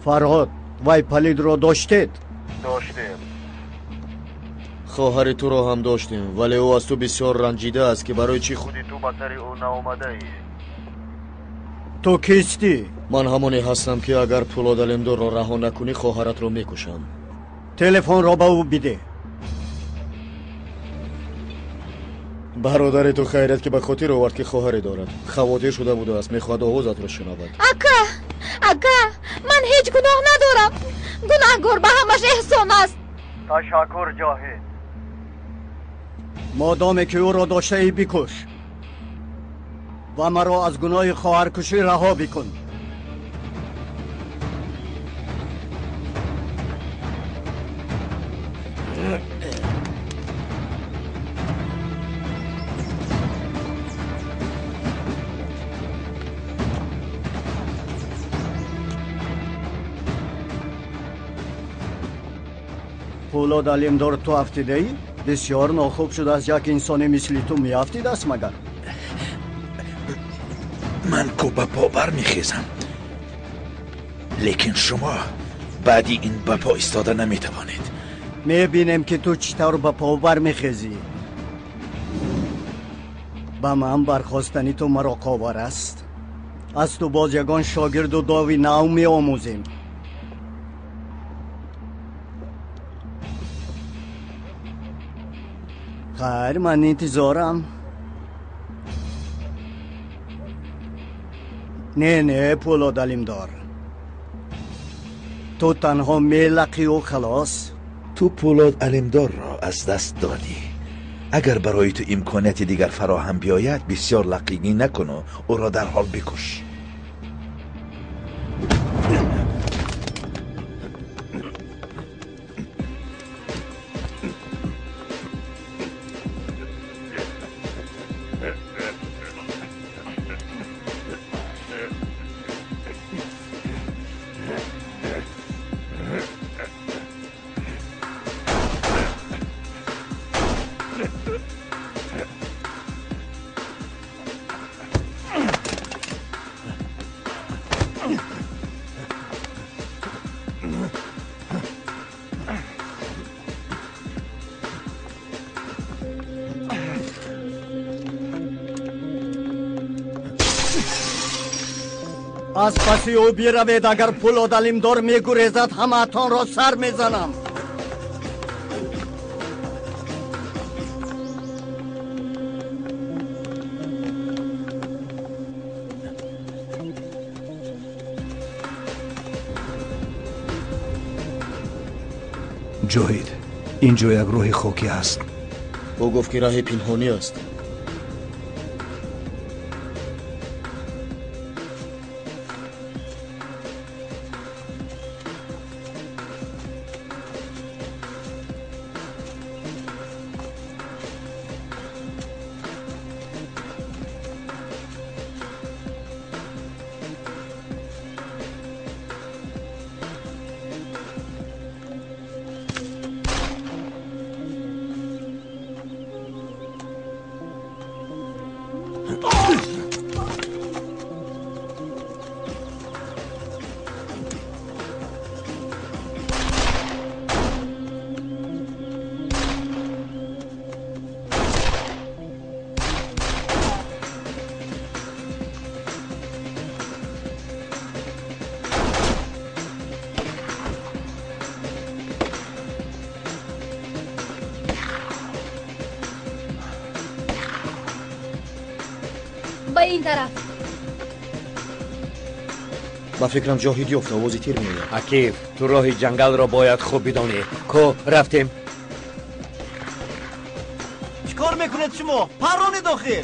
فرهاد وای پلید رو داشتید؟ داشتیم. خواهر تو رو هم داشتیم، ولی او از تو بسیار رنجیده است که برای چی خودی تو بسر او ناومده ای. تو کیستی؟ من همونی هستم که اگر پولاد علمدار را رها نکنی خواهرت رو میکشم. تلفن را به او بده. برادر تو خیرت که به خاطر آورد که خواهری دارد. خواطر شده بوده است، میخواد آوازت را شنود. اکا من هیچ گناه ندارم. گناهگار به همش احسان است. تشکر جاهد. مادامی که او را داشته ای بکش و مرا از گناه خواهرکشی رها بکن. پولاد علمدار تو افتیده ای؟ بسیار ناخوب شده از یک انسان مثل تو می افتید است مگر؟ من کو به پا بر میخیزم، لیکن شما بعدی این به پا ایستاده نمیتوانید. میبینم که تو چطور به پا بر میخیزی. به من برخواستنی تو مرا قاور است. از تو باز یگان شاگرد و داوی نو می آموزیم. خیر من انتظارم. نه پولاد علمدار، تو تنها میلقی و خلاص. تو پولاد علمدار را از دست دادی. اگر برای تو امکانیت دیگر فراهم بیاید بسیار لقیگی نکن و او را در حال بکش. از پسی او بیروید. اگر پولاد علمدار میگریزد همه تان را سر میزنم. جاهید اینجا یک راه خاکی است. او گفت که راه پنهانی است. به این طرف. با فکرم جاهید یافت آوازی تیر میاد. عکیف تو راه جنگل را باید خوب بدانی. کو رفتیم. چیکار میکنید شما؟ پرون داخل.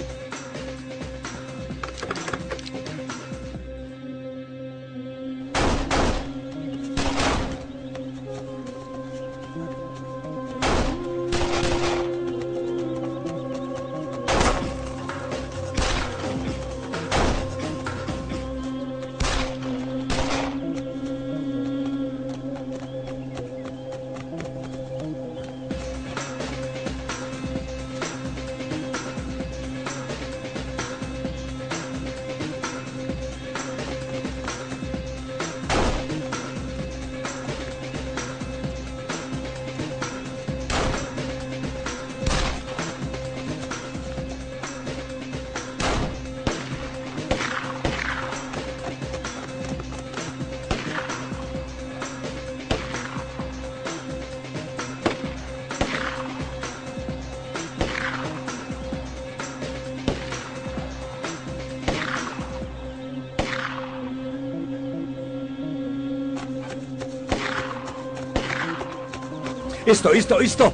ایستا ایستا ایستا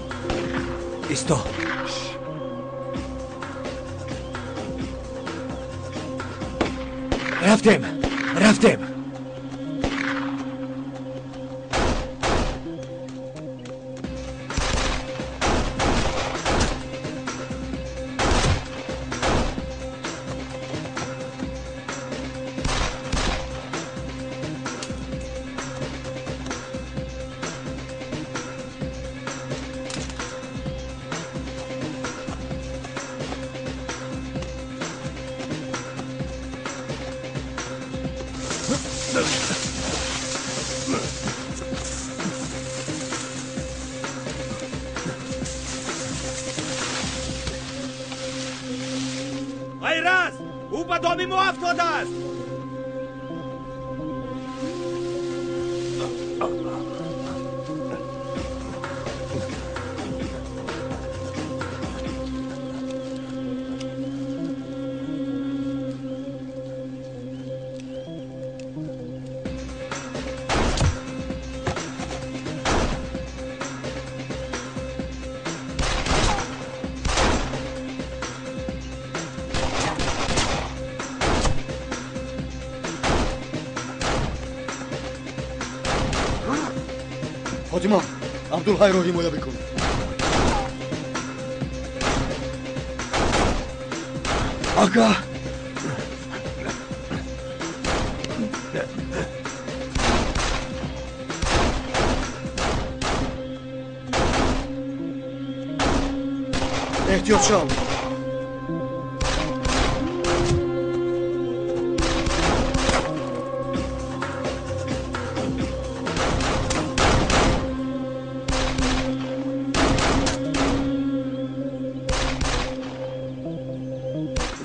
ایستا. رفتیم. غیرت او به دام ما افتاده است. فاطمه عبدالحی رو حمایه بکن. آقا احتیاط شو.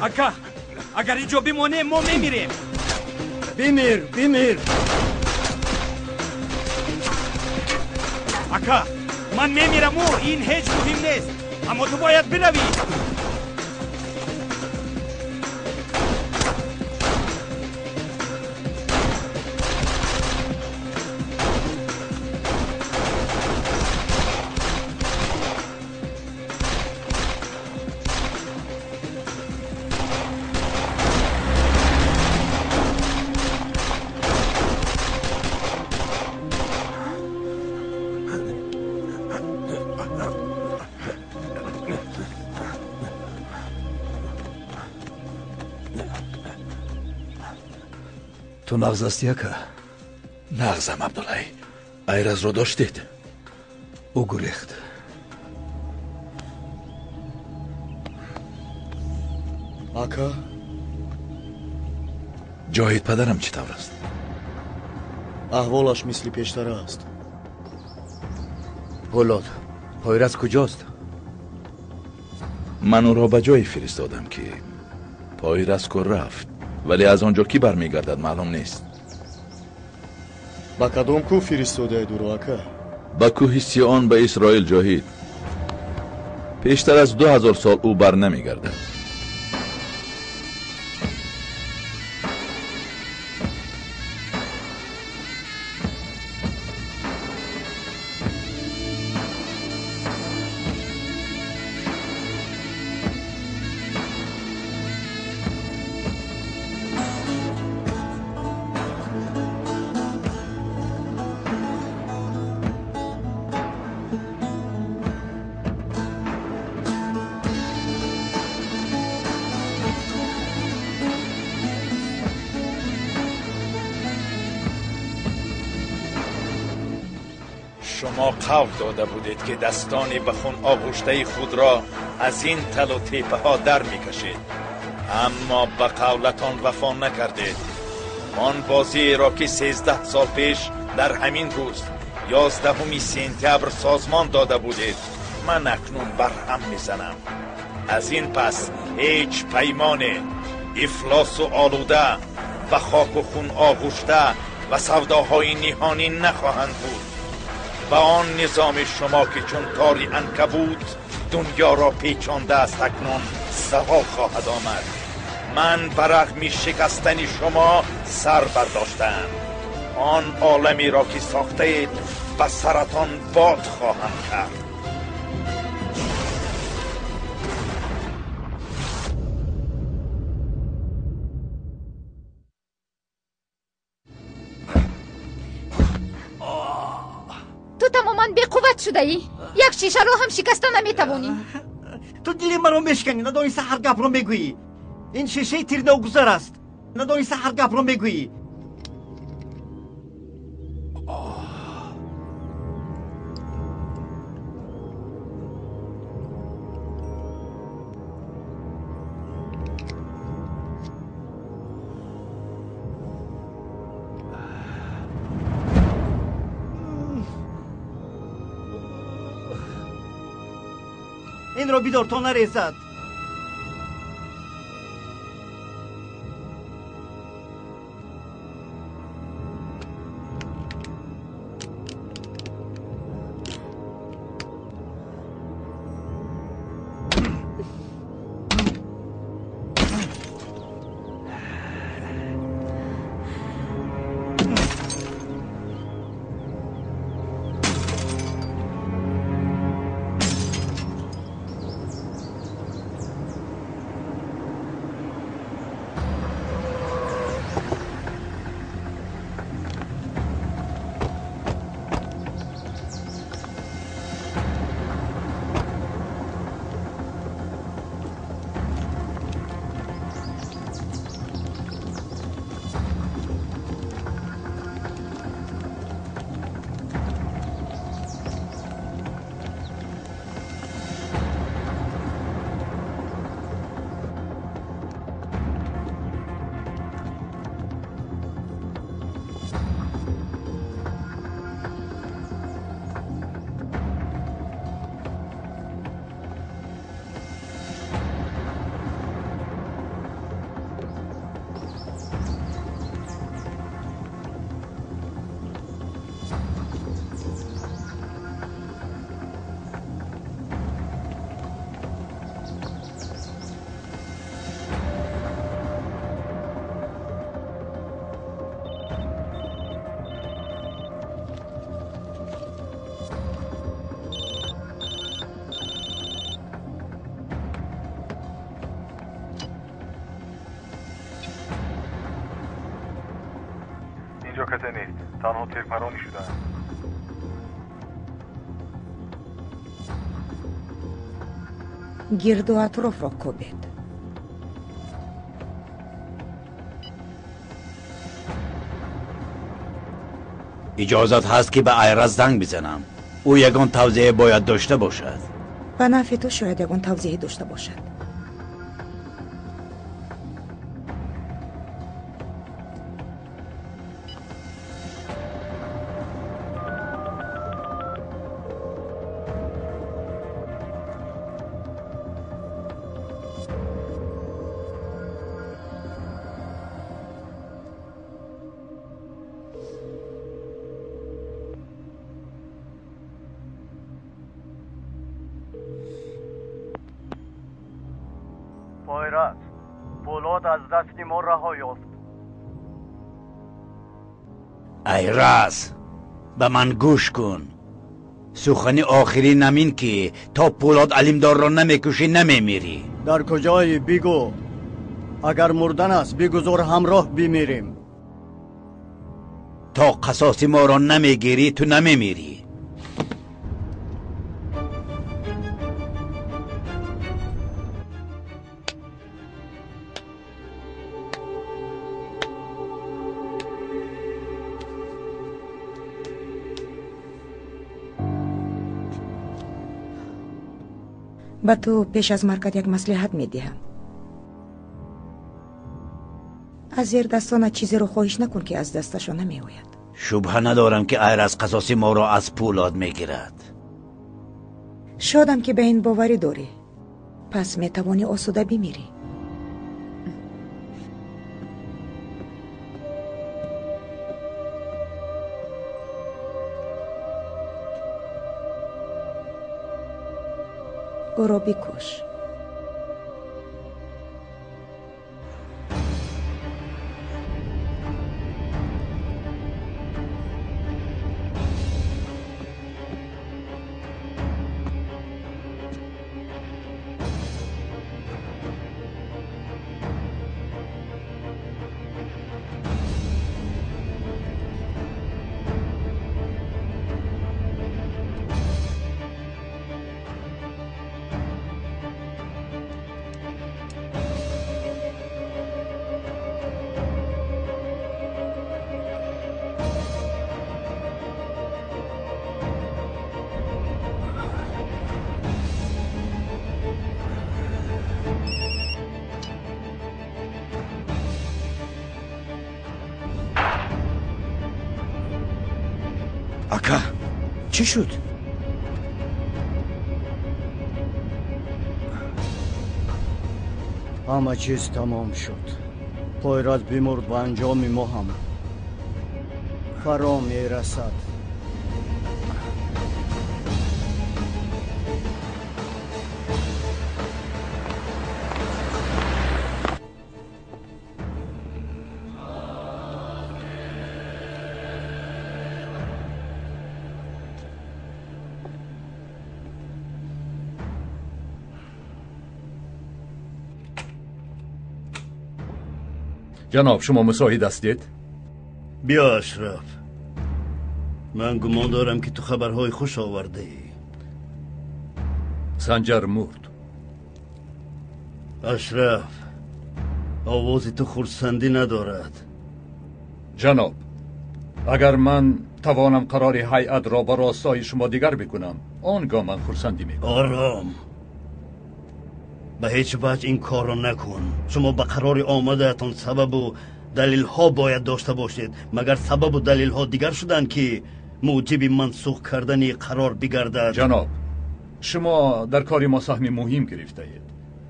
اکا اگر اینجا بمانه ما میمیریم. بمیر. اکا من میمیرم و این هیچ مهم نیست، اما تو باید بروی. تو نغز هستی اکا؟ نغزم عبدالحی. ایرز رو داشتید؟ او گریخت. آکا جاهید پدرم چی طور است؟ احوالش مثل پیشتر است. پولاد پایرز کجاست؟ من او را به جایی فرستادم که پایرز کو رفت، ولی از آنجا کی برمیگردد معلوم نیست. با کدام کو فرستاده دورو آکا؟ با کوه سیان به اسرائیل جاهید. پیشتر از 2000 سال او بر نمیگردد. شما قول داده بودید که دستان به خون آغشته خود را از این تل و تیپه ها در می کشید، اما به قولتان وفا نکردید. آن بازی را که 13 سال پیش در همین روز 11 سپتامبر سازمان داده بودید، من اکنون برهم میزنم. از این پس هیچ پیمان افلاس و آلوده و خاک و خون آغشته و سوداهای نهانی نخواهند بود. با آن نظام شما که چون تاری عنکبوت دنیا را پیچانده است اکنون زوال خواهد آمد. من برغم شکستن شما سر برداشتم. آن عالمی را که ساخته اید به سرطان باد خواهم کرد. تو تماما بی قوت شده ای. یک شیشه رو هم شکسته نمیتوانی. تو دل مرا میشکنی، ندانسته هر گپ رو میگویی. این شیشه تیر ناگذار است، ندانسته هر گپ رو میگویی. این را بیدار تا نریزد. اینجا کسی نیست، تنها تیرپرانی شدن. گرد و اطراف را کوبید. اجازت هست که به ایرز زنگ بزنم. او یگان توضیح باید داشته باشد. به نفع تو شاید یگان توضیح داشته باشد. ایرز، فولاد از دست ما رها یافت. ایرز، به من گوش کن. سخن آخری نمین که تا پولاد علیمدار را نمیکشی نمیمیری. در کجایی بگو؟ اگر مردن است بگذار همراه بمیریم. تا قصاص ما را نمیگیری تو نمیمیری. با تو پیش از مرکت یک مصلحت میدهم. از زیر دستانه چیزی رو خواهش نکن که از دستشو نمیآید. شبهه ندارم که ایرز قصاص ما را از پولاد میگیرد. شادم که به این باوری داری. پس میتوانی آسوده بمیری. او را بکش. اکا چی شد؟ همه چیز تمام شد. پویراز بیمرد و انجام مهم فرا میرسد. جناب شما مساعد هستید؟ بیا اشرف، من گمان دارم که تو خبرهای خوش آورده ای. سنجر مرد. اشرف، آواز تو خرسندی ندارد. جناب اگر من توانم قرار هیئت را با راستای شما دیگر بکنم آنگاه من خرسندی میکنم. آرام، به هیچ وجه این کار را نکن. شما به قرار آمدهتان سبب و دلیل ها باید داشته باشید، مگر سبب و دلیل ها دیگر شدند که موجب منسوخ کردن قرار بگردد. جناب شما در کاری ما سهم مهم گرفته اید،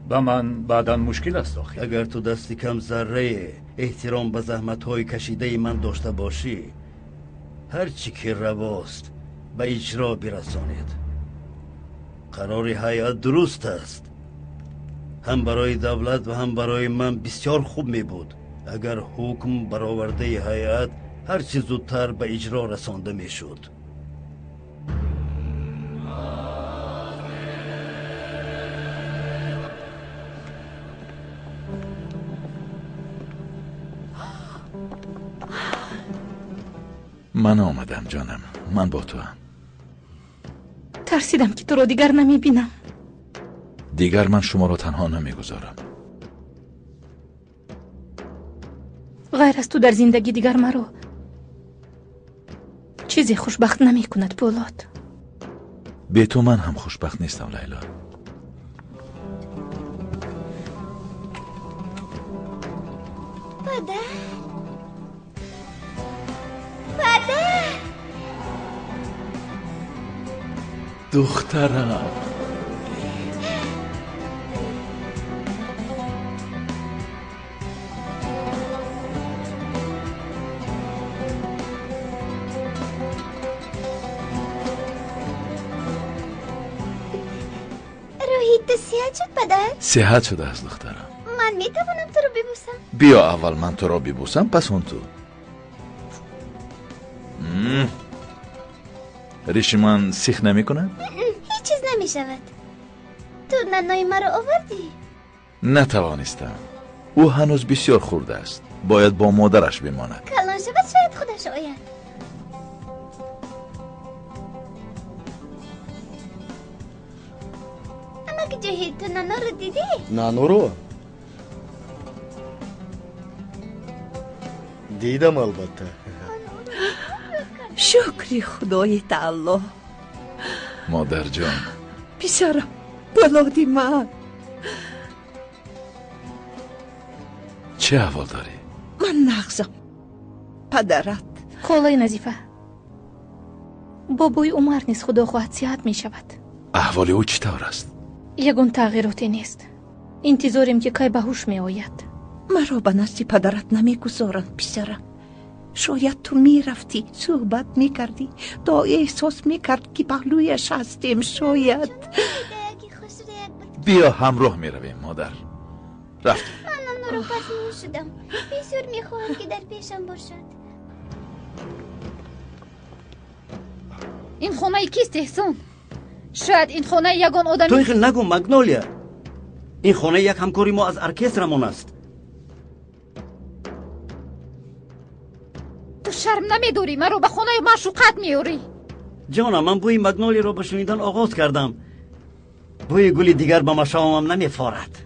به من بعدا مشکل است آخه. اگر تو دستی کم ذره احترام به زحمت های کشیده من داشته باشی، هر چی که رواست به اجرا برسانید. قرار هیئت درست است، هم برای دولت و هم برای من بسیار خوب می بود اگر حکم برآورده هیئت هر چی زودتر به اجرا رسانده می شد. من آمدم جانم، من با تو هم. ترسیدم که تو رو دیگر نمی بینم. دیگر من شما را تنها نمیگذارم. غیر از تو در زندگی دیگر مرا چیزی خوشبخت نمی کند پولاد. به تو من هم خوشبخت نیستم لیلا. پدر دخترم، روحیت صحت شد پدر؟ صحت شده است دخترم. من می توانم تو رو ببوسم؟ بیا اول من تو را ببوسم پس اون تو. ریش من سیخ نمی کند؟ هیچ چیز نمی شود. تو ننای مرا آوردی؟ نتوانستم، او هنوز بسیار خورده است، باید با مادرش بماند. کلان شود شاید خودش آید. اما که جهید تو ننا رو دیدی؟ نانو رو دیدم البته. شکری خدای تعالی. مادر جان، پسرم، بلادی من. چه احوال داری؟ من نغزم پدرت. خالای نظیفه، بابای عمر نیست، خدا خواهد صحت می شود. احوال او چطور است؟ یگون تغییراتی نیست. انتظاریم که کی به هوش می آید. مرا به نزد پدرت نمی گذارند پسرم. شاید تو می رفتی صحبت می کردی تا احساس می کرد که پهلویش هستیم. شاید بیا همراه می رویم مادر. رفت. من رو پسمون شدم. بسیار می خواهم که در پیشم باشد. این خونه کیست احسان؟ شاید این خونه یگان آدمی... تو این نگو مگنولیا، این خونه یک همکاری ما از ارکسترمون است. تو شرم نمیداری مرا به خونه معشوقت میاری؟ جانم، من بوی مگنولیا رو به شنیدن آغاز کردم. بوی گلی دیگر به مشامم نمیفارد.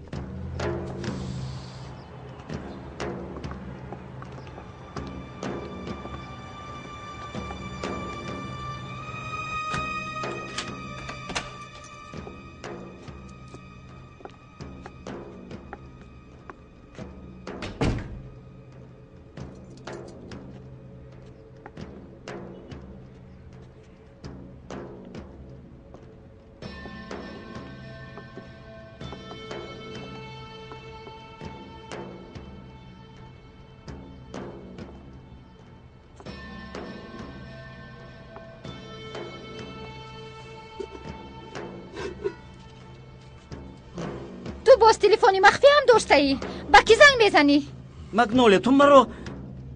باز تلفنی مخفی هم داشته ای؟ با کی زنگ بزنی؟ مگنولیا تو مرا،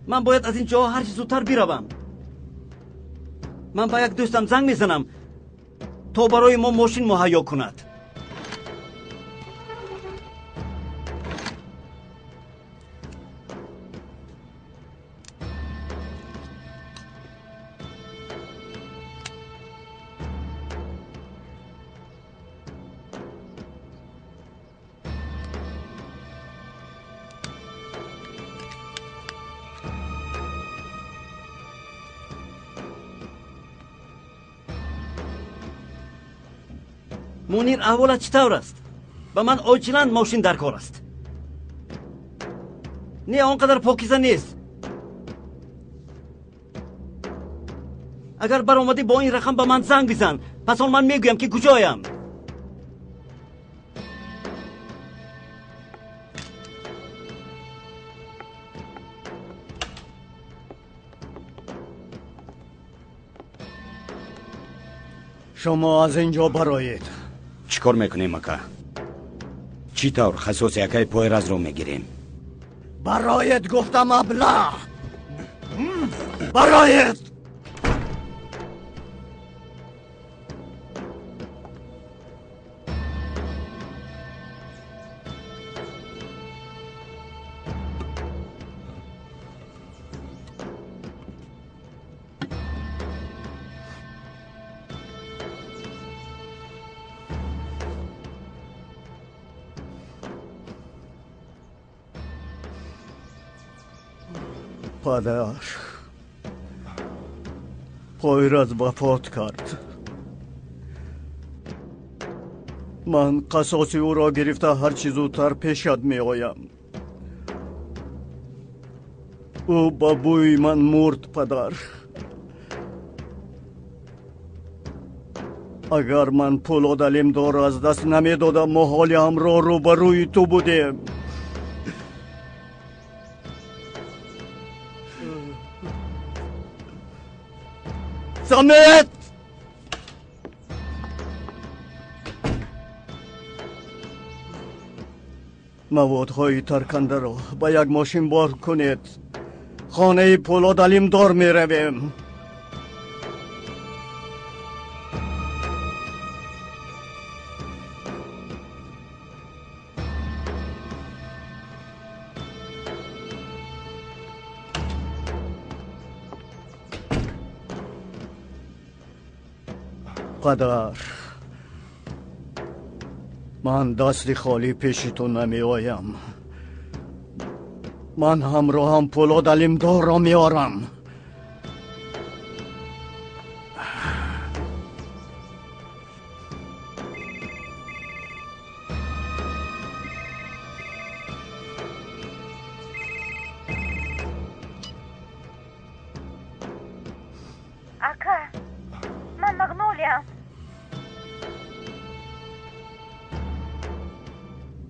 من باید از اینجا هر چی زودتر بیروم. من با یک دوستم زنگ میزنم تا برای ما ماشین مهیا کند. مونیر احوالت چطور است؟ به من عاجلاً ماشین در کار است. نه آنقدر پاکیزه نیست. اگر برآمدی با این رقم به من زنگ بزن، پس آن من میگویم که کجایم. شما از اینجا برایید. چیکار میکنیم اکا؟ چی طور خصوص یکای پویراز رو میگیریم؟ برایید گفتم ابله. برایید. پدر پویراز وفات کرد. من قصاص او را گرفته هر چیز زودتر پیشت می آیم. او با بوی من مرد پدر. اگر من پولاد علیمدار از دست نمی دادم ما حال همراه رو بروی تو بودیم. سمیت موادهای ترکنده را با یک ماشین بار کنید. خانه پولاد علیمدار می رویم. پدر من دست خالی پیش تو نمی آیم. من همراه هم پولاد علیمدار را می آرم. اکا من مگنولیا.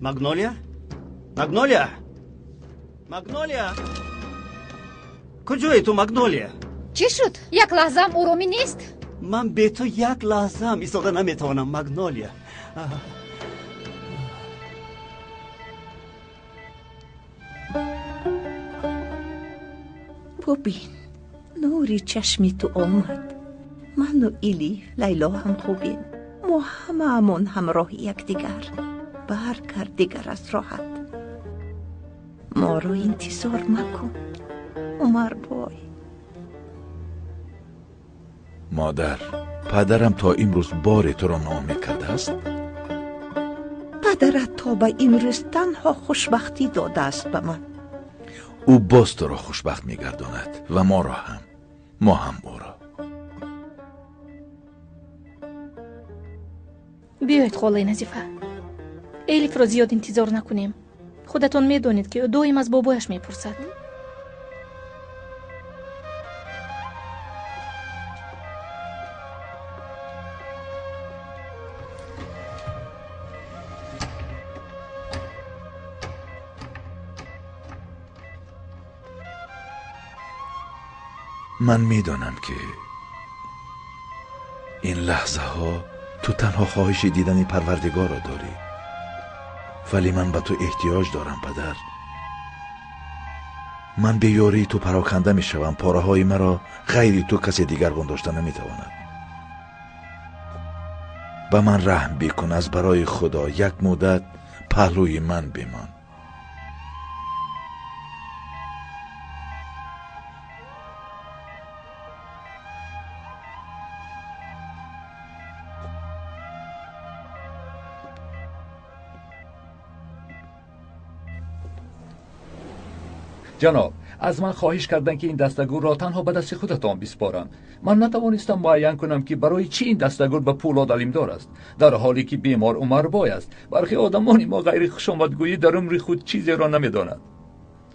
مگنولیا؟ مگنولیا؟ مگنولیا؟ کجایی تو مگنولیا؟ چی شد؟ یک لحظه هم آرامی نیست؟ من به تو یک لحظه هم ایستاده نمیتوانم مگنولیا. ببین نوری چشمی تو آمد. من و ایلی لیلا هم خوبیم. ما هممون همراه یکدیگر. برگرد دیگر از راحت. ما رو انتظار مکن عمر بای. مادر، پدرم تا امروز بار تو را ناامید کرده است؟ پدرت تا به امروز تنها خوشبختی داده است به من. او باز تو را خوشبخت میگرداند و ما را هم، ما هم او را. بیایید خاله نظیفه، الیف را زیاد انتظار نکنیم. خودتون میدونید که دویم از بابایش میپرسد. من میدانم که این لحظه ها تو تنها خواهش دیدن پروردگار را داری. ولی من به تو احتیاج دارم پدر. من به یاری تو پراکنده می شوم. پاره های مرا غیر تو کسی دیگر گنداشته نمی تواند. به من رحم بکن، از برای خدا یک مدت پهلوی من بمان. جناب، از من خواهش کردن که این دستگور را تنها به دست خودتان بسپارم. من نتوانستم معین کنم که برای چی این دستگور به پولاد علیمدار است، در حالی که بیمار عمر بای است. برخی آدمانی ما غیر خوشامدگویی در عمر خود چیزی را نمیداند.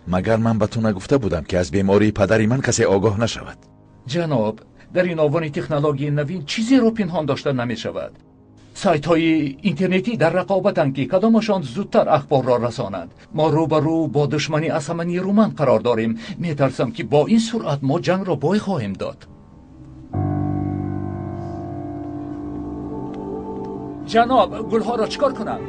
مگر من به تو نگفته بودم که از بیماری پدری من کسی آگاه نشود؟ جناب، در این آوان تکنولوژی نوین چیزی را پنهان داشته نمی شود. سایت های اینترنتی در رقابتند که کدامشان زودتر اخبار را رسانند. ما روبرو با دشمنی از همه نیرومند قرار داریم. میترسم که با این سرعت ما جنگ را بای خواهیم داد. جناب، گلها را چکار کنم؟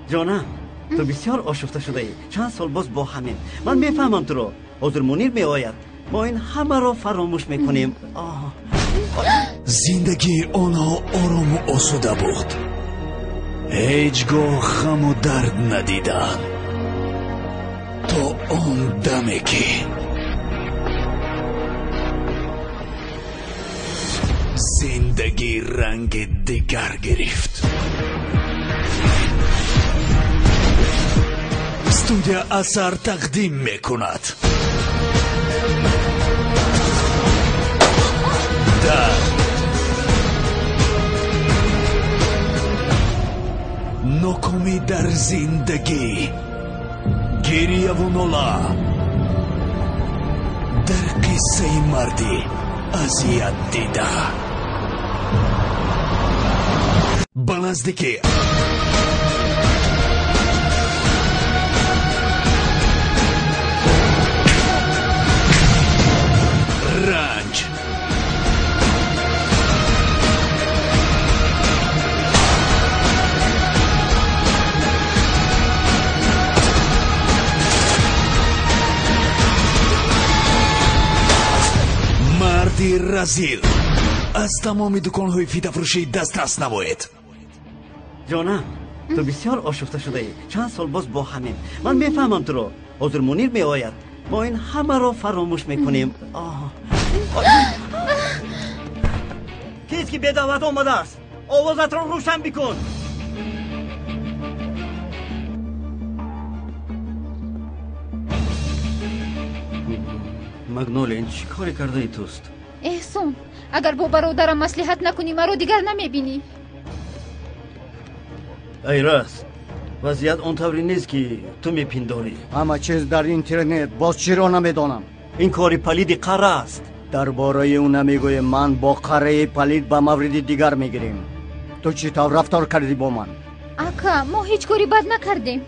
جانم، تو بسیار آشفته شده ای. چند سال باز با همین. من میفهمم تو رو. حضور منیر می آید. ما این همه را فراموش میکنیم. زندگی آنها آرام و آسوده بود. هیچگاه غم و درد ندیدن تا آن دمی که زندگی رنگ دیگر گرفت. استودیو اثر تقدیم میکند ناکامی در زندگی، گریه و ناله در قصه مردی اذیت دیده به نزدیکی رنج، مردی رزیل از تمام دکان‌های فیته‌فروشی دسترس نباید. جانم، تو بسیار آشفته شده ای. چند سال باز با همین. من میفهمم تو رو. حضور منیر می آید. ما این همه را فراموش میکنیم. کیست که بدعوت آمده است؟ آوازت را روشن بکن. مگنولین چی کاری کرده ای توست؟ احسان، اگر با برادرم مصلحت نکنی مرا دیگر نمیبینی. ای راست، وضعیت اونطوری نیست که تو میپنداری. همه چیز در اینترنت. باز چی را نمیدانم. این کاری پلید قره است. درباره اون نمیگویم. من با قره پلید به مورد دیگر میگیریم. تو چی طور رفتار کردی با من؟ اکا ما هیچ کاری بد نکردیم.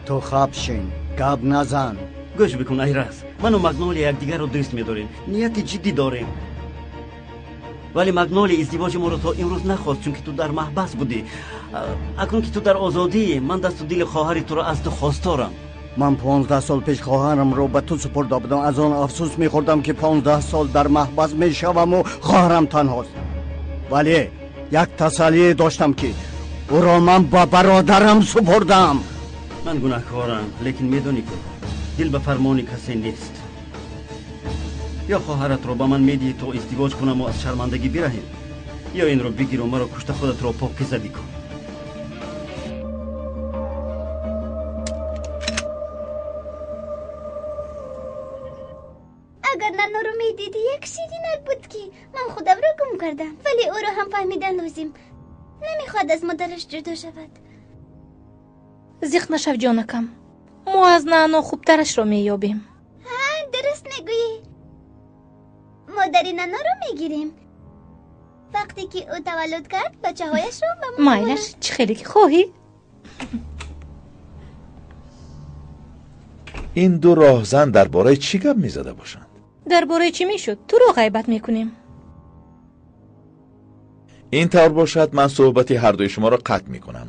تو خواب شین، گپ نزن. گوش بکن ایرز، من و مگنولیا یکدیگر رو دوست می‌داریم، نیت جدی داریم. ولی مگنولیا ازدواج ما رو تا امروز نخواست چون که تو در محبس بودی. اکنون که تو در آزادی، من دست و دل خواهری تو رو از تو خواستارم. من 15 سال پیش خواهرم رو به تو سپرده بودم. از آن افسوس می‌خوردم که 15 سال در محبس میشوم و خواهرم تنهاست. ولی یک تسلی داشتم که او را من با برادرم سپردم. من گناهکارم، لیکن میدونی که دل به فرمان کسی نیست. یا خواهرت رو با من میدی تو ازدواج کنم و از شرمندگی برهیم، یا این رو بگیر و مرا کشت خودت رو پاکیزه بکن. اگر نانا رو میدیدی یک چیزی نبود که من خودم رو گم کردم، ولی او رو هم فهمیدن لازم. نمیخواد از مادرش جدا شود. زیخ نشو جانکم، ما از نانا خوبترش رو مییابیم. ها درست نگویی. مادری نانا رو میگیریم. وقتی که او تولد کرد بچه هایش رو به ما مایلش چه خیلی که خواهی؟ این دو راهزن درباره چی گپ میزده باشند؟ درباره چی میشد؟ تو رو غیبت میکنیم. این طور باشد من صحبتی هر دوی شما را قطع میکنم.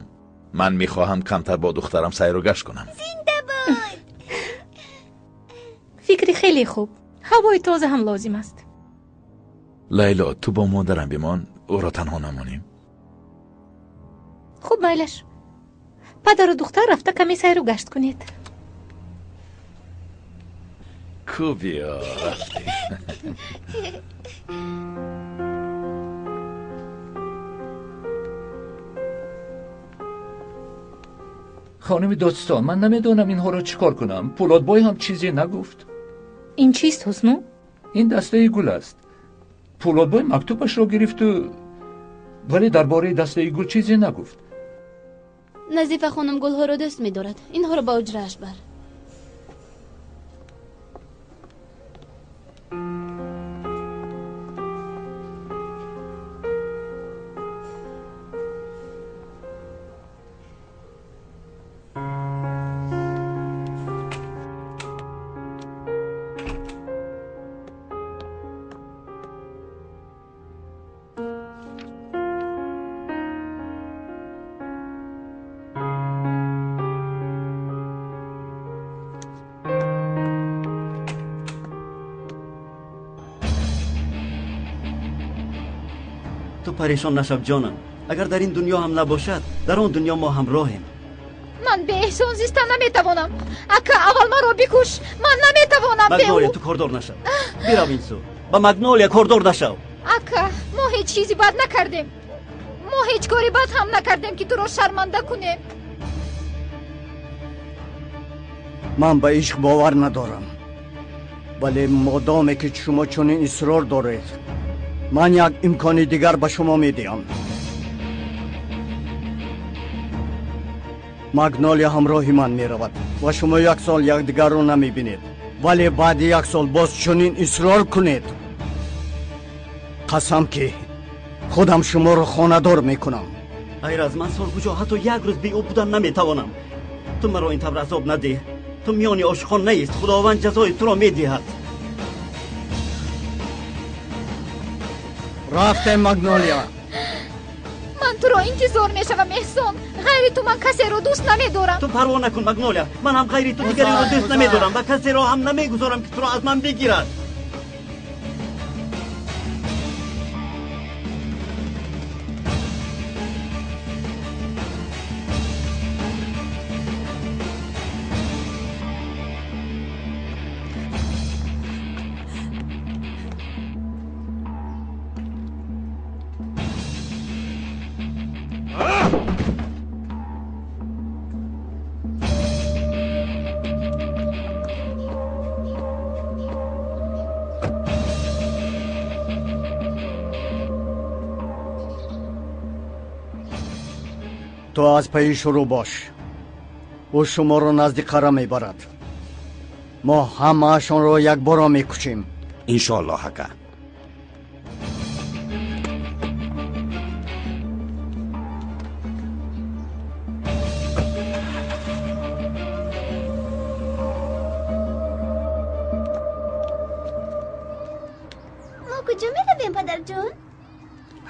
من میخواهم کمتر با دخترم سیر و گشت کنم. زنده باد. فکری خیلی خوب. هوای تازه هم لازم است. لیلا تو با مادرم بمان، او را تنها نمانیم. خوب مایلش، پدر و دختر رفته کمی سیر و گشت کنید. کوبیا رفتی. خانم دادستان، من نمیدونم اینها را چیکار کنم. پولاد بای هم چیزی نگفت. این چیست حسنو؟ این دسته گل است. پولاد بای مکتوبش را گرفت ولی درباره دسته گل چیزی نگفت. نظیفه خانم گلها را دوست می‌دارد. اینها را با اجرهش بر. تو پریشان نشو جانم. اگر در این دنیا هم نباشد، در آن دنیا ما همراهیم. من به احسان زیستن نمیتوانم. اکا اول ما رو بکش. من نمیتوانم به مگنولیا او. تو کاردار نشو. بیرو این سو. با مگنولیا کاردار نشو. اکا ما هیچ چیزی بد نکردیم. ما هیچ کاری بد هم نکردیم که تو رو شرمنده کنیم. من به عشق باور ندارم، ولی مادامی که شما چنین اصرار دارید، من یک امکان دیگر به شما میدیم. مگنولیا همراه من میرود و شما یک سال یکدیگر رو نمیبینید، ولی بعد یک سال باز چنین اصرار کنید، قسم که خودم شما رو خانه‌دار میکنم. ایرز، من سالگوشا حتی یک روز بی او بودن نمیتوانم. تو مرا این طور عذاب نده. تو میانی عاشقان نیست. خداوند جزای تو را میدهد. رفته مگنولیا. من تو رو انتظار میشوم احسان. غیر تو من کسی رو دوست نمیدارم. تو پروا نکن مگنولیا. من هم غیر تو دیگری رو دوست نمیدارم و کسی را هم نمیگذارم که تو را از من بگیرد. تو از پی شروع باش. او شما رو نزدیک قره میبرد. ما همه‌شان رو یک بارا میکشیم. انشالله حقا.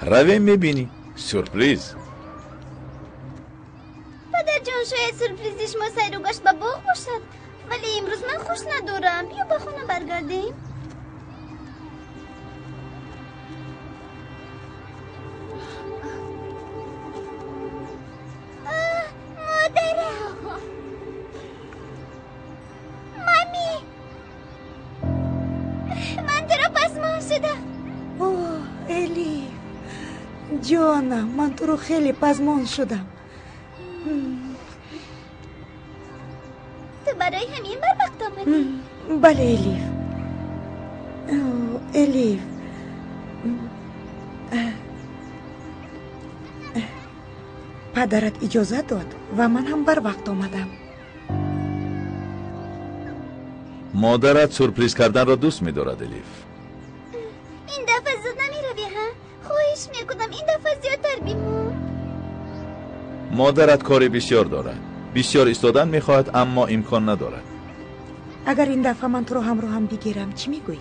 رویم میبینی سورپریز. پدر جان شاید سورپریزش ما سیر و گشت به باغ باشد، ولی امروز من خوش ندارم. بیا به خونه برگردیم. مادرم، مامی، من تو رو پسمان شدم. اوه الی جانم، من تو رو خیلی پزمان شدم. تو برای همین بر وقت آمدی؟ بله الیف. الیف پدرت اجازه داد و من هم بر وقت آمدم. مادرت سورپریز کردن را دوست می‌دارد الیف. این دفعه زود نمیروی ها؟ خواهش میکنم این دفعه زیادتر بیمون. مادرت کاری بسیار دارد، بسیار ایستادن میخواهد اما امکان ندارد. اگر این دفعه من تو رو هم بگیرم چی میگویی؟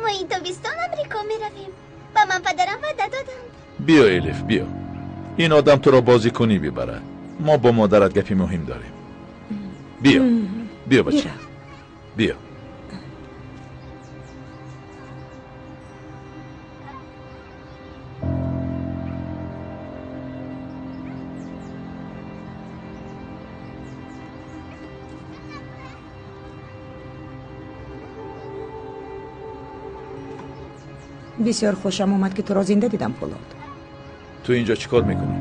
ما این تابستان امریکا میرویم و من پدرم وعده دادم. بیا الیف بیا، این آدم تو را بازی کنی ببرد. ما با مادرت گپی مهم داریم. بیا بیا بچه بیا. بسیار خوشم اومد که تو را زنده دیدم پولاد. تو اینجا چیکار میکنی؟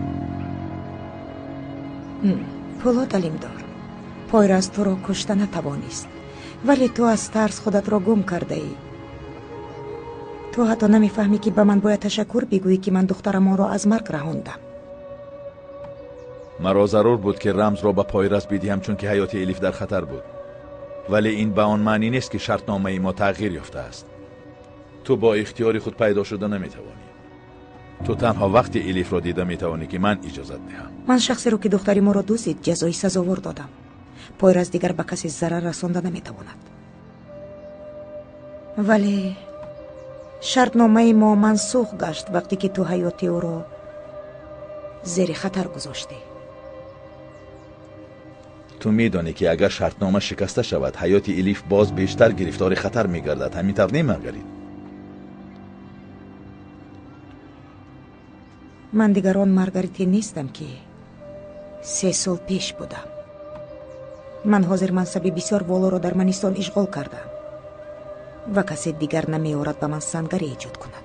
پولاد علیمدار، پایرز تو را کشته نتوانست، ولی تو از ترس خودت را گم کرده ای. تو حتی نمیفهمی که به من باید تشکر بگویی که من دخترم را از مرگ رهاندم. مرا ضرور بود که رمز را به پایرز بدهم چون که حیات الیف در خطر بود، ولی این به آن معنی نیست که شرطنامه ما تغییر یافته است. تو با اختیار خود پیدا شده نمیتوانی. تو تنها وقتی الیف را دیده میتوانی که من اجازت دهم. من شخصی رو که دختری ما را دوست دید جزای سزاوار دادم. پایرز دیگر به کسی ضرر رسانده نمیتواند. ولی شرطنامه ما منسوخ گشت وقتی که تو حیات او را زیر خطر گذاشتی. تو میدانی که اگر شرطنامه شکسته شود حیات الیف باز بیشتر گرفتار خطر میگردد. همینطور نه مارگریت؟ من دیگر آن مارگریتی نیستم که 3 سال پیش بودم. من حاضر منصب بسیار والا را در منیستان اشغال کردم و کسی دیگر نمی‌آورد به من سنگری ایجاد کند.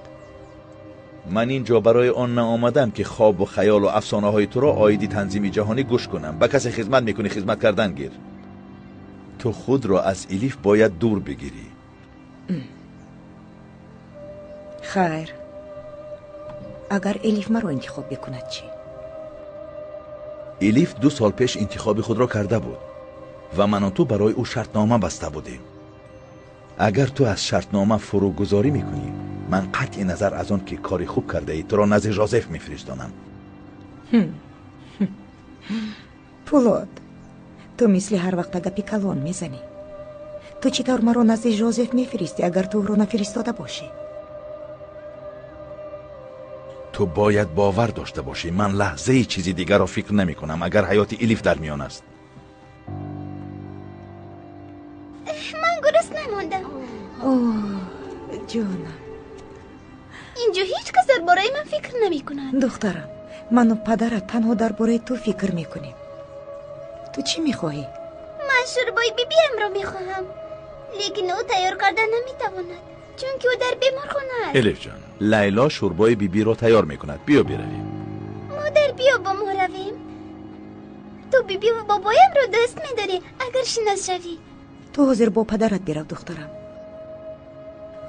من اینجا برای آن آمدم که خواب و خیال و افسانه های تو را آیدی تنظیم جهانی گوش کنم. به کسی خدمت میکنی خدمت کردن گیر. تو خود را از الیف باید دور بگیری. خیر، اگر الیف مرا انتخاب بکند چی؟ الیف 2 سال پیش انتخاب خود را کرده بود و من و تو برای او شرطنامه بسته بودیم. اگر تو از شرطنامه فروگذاری میکنی من قطع نظر از آن که کاری خوب کرده ای تو را نزد ژوزف میفرستانم. پولاد، تو مثل هر وقت گپی کلان میزنی. تو چطور مرا نزد ژوزف میفرستی اگر تو رو نفرستاده باشی؟ تو باید باور داشته باشی من لحظه چیزی دیگر را فکر نمی کنم اگر حیات الیف در میان است. من گرسنه نماندم. اوه جانم، اینجا هیچ کس درباره من فکر نمی کند. دخترم، من و پدرت تنها درباره تو فکر میکنیم. تو چی میخواهی؟ من شوربای بیبیم را میخواهم، لیکن او تیار کردن نمیتواند چون که او در بیمارخانه است. الیف جان، لیلا شوربای بیبی را تیار میکند. بیا برویم. مادر بیا با ما رویم. تو بیبی و بابایم را دوست میداری اگر شناس شوی. تو حاضر با پدرت برو دخترم.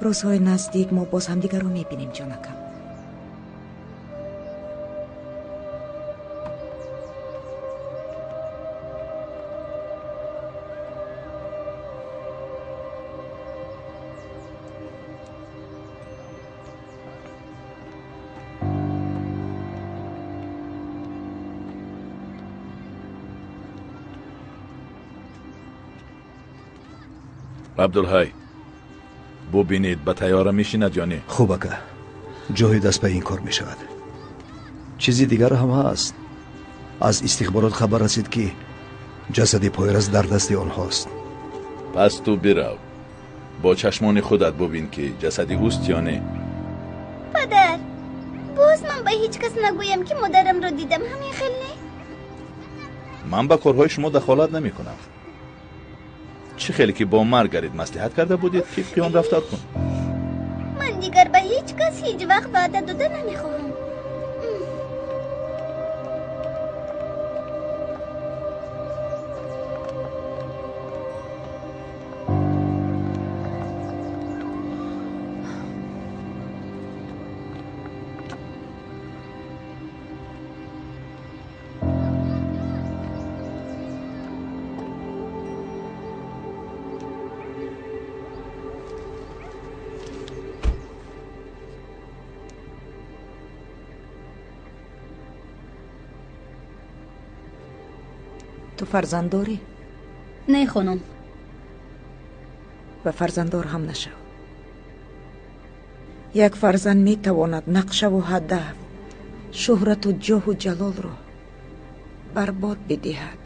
روزهای نزدیک ما باز هم دیگر رو میبینیم جانکم. عبدالحی ببینید به تیاره میشیند یا نه؟ خوب اکا، جای دست به این کار میشود. چیزی دیگر هم هست. از استخبارات خبر رسید که جسد پایرس در دست آنهاست. پس تو برو با چشمان خودت ببین که جسدی اوست یا نه. پدر، باز من به هیچ کس نگویم که مادرم رو دیدم، همین خیلی؟ من به کارهای شما دخالت نمی کنم. چه خیلی که با مارگارت مصلحت کرده بودید که پیان رفتار کن. من دیگر به هیچ کس هیچ وقت وعده داده نمیخواهم. تو فرزند داری؟ نه خانم. و فرزنددار هم نشو. یک فرزند می تواند نقشه و هدف، شهرت و جاه و جلال را برباد بدهد.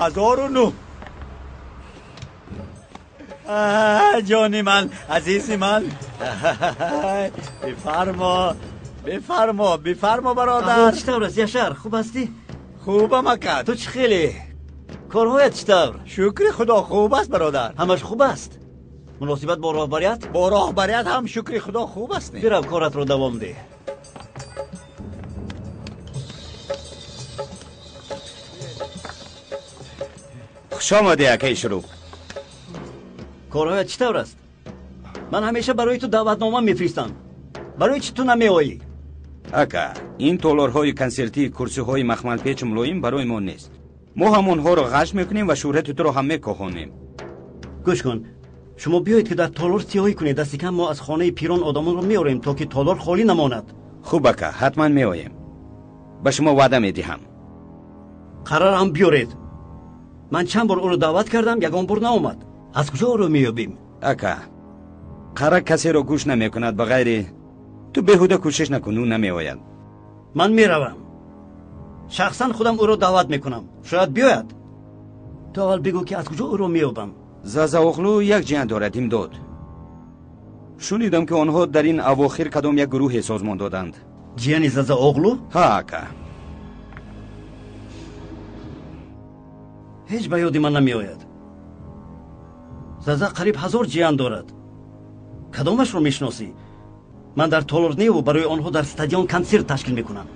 هزار و نو. جانی من، عزیزی من. بفرما برادر. چطور است یاشار؟ خوب هستی؟ خوبم اکا. تو چه خیلی؟ کارهایت چطور؟ شکر خدا خوب است برادر. همش خوب است؟ مناسبت با راهبریت؟ با راهبریت هم شکر خدا خوب است. برو کارت رو دوام ده. خوش آمده اکی شروع. کارهایت چطور است؟ من همیشه برای تو دعوتنامه میفرستم. برای چی تو نمیایی؟ اکا، این تالارهای کنسرتی، کرسیهای مخمل پیچ ملایم برای ما نیست. ما همونها رو غش میکنیم و شهرت تو رو هم میکاهانیم. گوش کن، شما بیایید که در تالار سیاهی کنید. دست کم ما از خانه پیران آدمان رو میاریم تا که تالار خالی نماند. خوب اکا، حتما میآییم. به شما وعده میدهم. قرار هم بیارید. من چند بار او رو دعوت کردم، یگان بار ناومد. از کجا او رو میابیم؟ اکا، قرار کسی رو گوش نمیکند بغیر تو بهوده کوشش نکن، او نمیآید. من میروم. شخصا خودم او رو دعوت میکنم. شاید بیاید. تو اول بگو که از کجا او رو میابم. زازا اغلو یک جهان دارد امداد. شنیدم که آنها در این اواخر کدام یک گروه سازمان دادند. جیان زازا اغلو؟ ها اکا. هیچ به یاد من نمیآید. زازا قریب 1000 جیان دارد. کدامش رو میشناسی؟ من در تالار نیو برای آنها در استادیوم کنسرت تشکیل میکنم.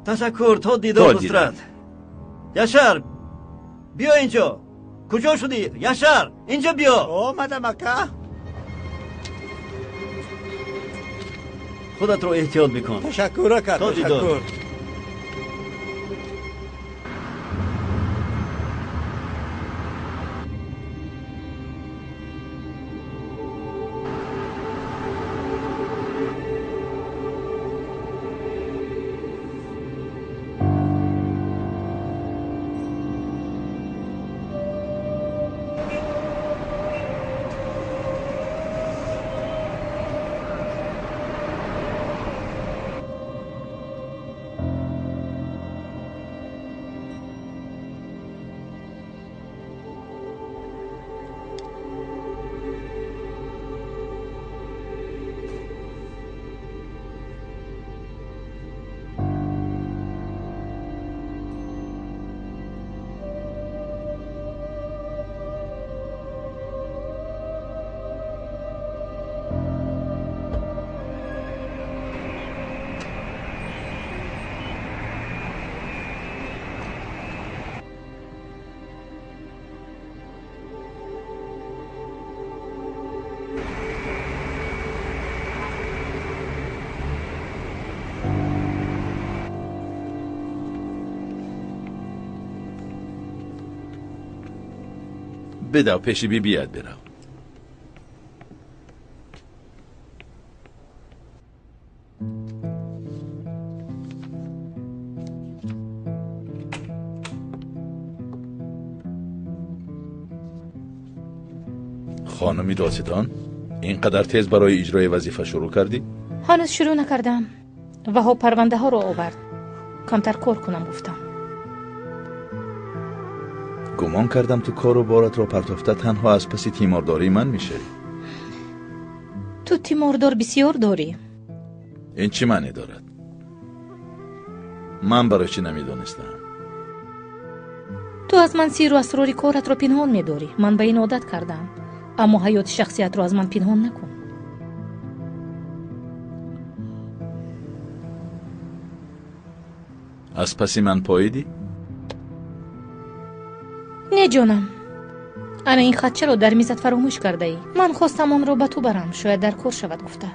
تشکر. تا دیدار نصرت. یاشار بیا اینجا. کجا شدی؟ یاشار اینجا بیا. آمدم اکا. خودت رو احتیاط بکن. تشکر اکا. تا دیدار. بده و پیش بی بیاد برو. خانمی داستان اینقدر تیز برای اجرای وظیفه شروع کردی؟ هنوز شروع نکردم. وهاب پرونده ها رو آورد. کمتر کار کنم گفتم. گمان کردم تو کار و بارت را پرتافته تنها از پس تیمارداری من میشه. تو تیماردار بسیار داری. این چی معنی دارد؟ من برای چی نمیدونستم؟ تو از من سیر و اسرار کارت رو پنهان میداری. من به این عادت کردم. اما حیات شخصیت رو از من پنهان نکن. از پسی من پاییدی؟ نه جانم. انا این خدچه رو در میزت فراموش کرده ای. من خواستم اون رو به تو برم. شاید در کار شود گفته.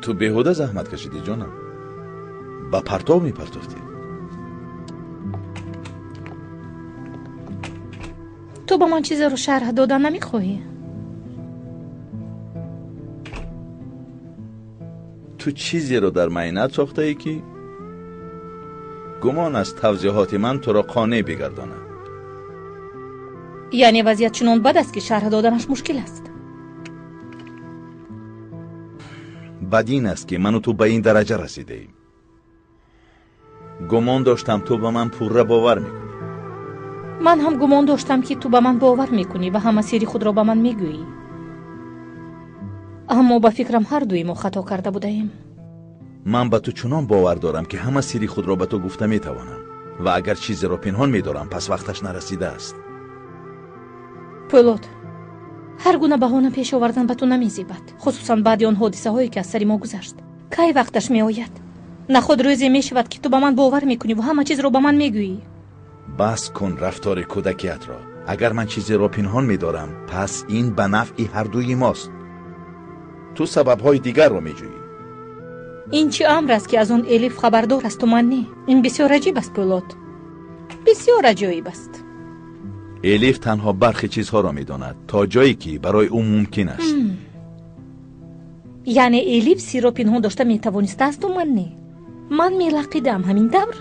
تو بیهوده زحمت کشیدی جانم. با پرتاب میپرتافتی. تو با من چیز رو شرح دادن نمیخواهی؟ تو چیزی رو در معینت ساخته ای که گمان از توضیحات من تو را قانع بگردانه. یعنی وضعیت چنان بد است که شرح دادنش مشکل است. بد این است که من و تو به این درجه رسیده ایم. گمان داشتم تو به من پوره باور میکنی. من هم گمان داشتم که تو به من باور میکنی و همه سری خود را به من میگویی. اما با فکرم هر دوی ما خطا کرده بودیم. من به تو چنان باور دارم که همه سری خود را به تو گفته میتوانم و اگر چیزی را پنهان میدارم پس وقتش نرسیده است. پولاد، هر گونه بهانه پیش آوردن به تو نمیزیبد، خصوصا بعد آن حادثه هایی که از سر ما گذشت. کی وقتش میآید؟ نه خود روزی میشود که تو به من باور میکنی و همه چیز را به من میگویی. بس کن رفتار کودکیت را. اگر من چیزی را پنهان میدارم پس این به نفع هر دوی ماست. تو سببهای دیگر را میجویی. این چه امر است که از آن الیف خبردار است و من نه؟ این بسیار عجیب است پولاد، بسیار عجیب است. الیف تنها برخی چیزها را میداند تا جایی که برای او ممکن است. یعنی الیف سیر را پنهان داشته میتوانسته است و من نه؟ من میلقیدم همین طور؟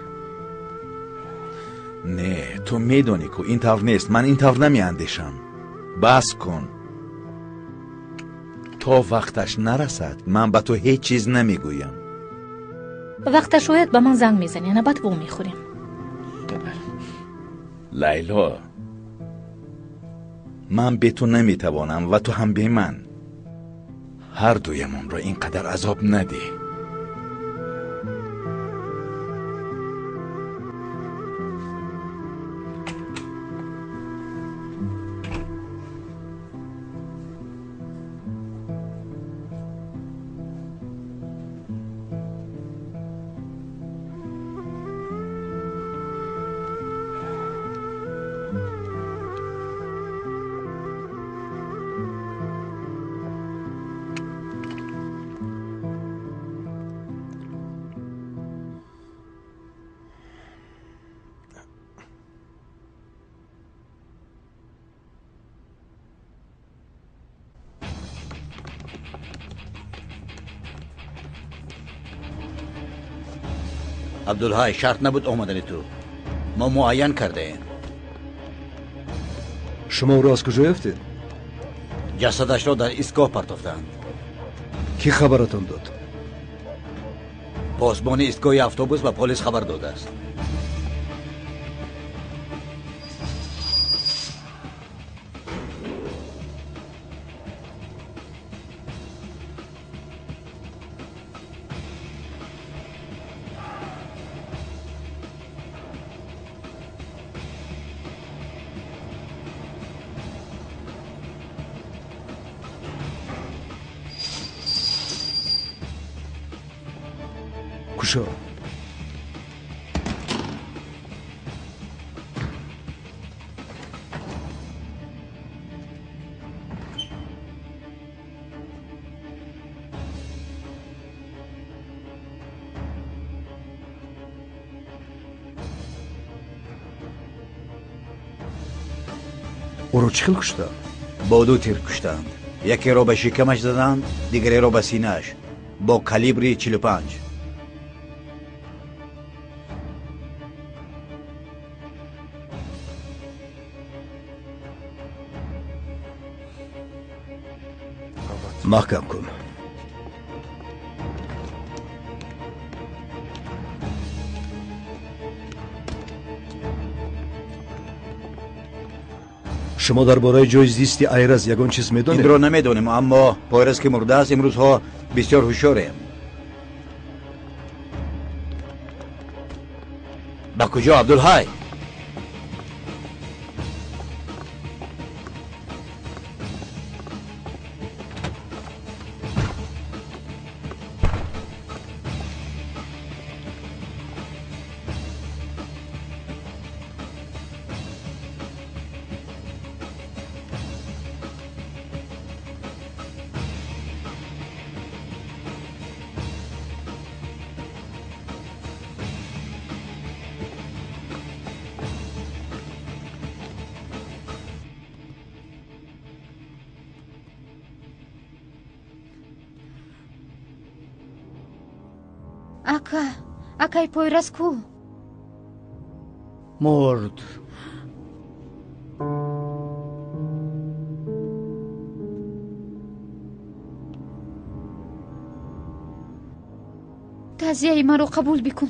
نه، تو میدانی که این طور نیست. من این طور نمیاندیشم. بس کن. تا وقتش نرسد من به تو هیچ چیز نمیگویم. وقتش شاید به من زنگ میزنی نه بعد بو میخوریم. لیلا، من به تو نمیتوانم و تو هم به من. هر دویمون را اینقدر عذاب ندی. عبدالهای شرط نبود آمدن تو. ما معین کرده ایم. شما او را از کجا یافتید؟ جسدش را در ایستگاه پرتافتند. کی خبرتان داد؟ پاسبان ایستگاه اتوبوس و پلیس خبر داده است. کشا اوро چی خیل کشتند؟ با دو تیر کشتند. یکی را به شکمش زدند، دیگری را به سینه‌اش با کالیبر 45. محکم کن. شما درباره جای زیستی ایرز یگان چیز میدونید؟ این رو نمیدونیم، اما پایرس که مرده است امروزها بسیار هوشیاریم. به کجا عبدالحی؟ акай пойрас ку? مرد. تعزیهی مرا قبول بکن.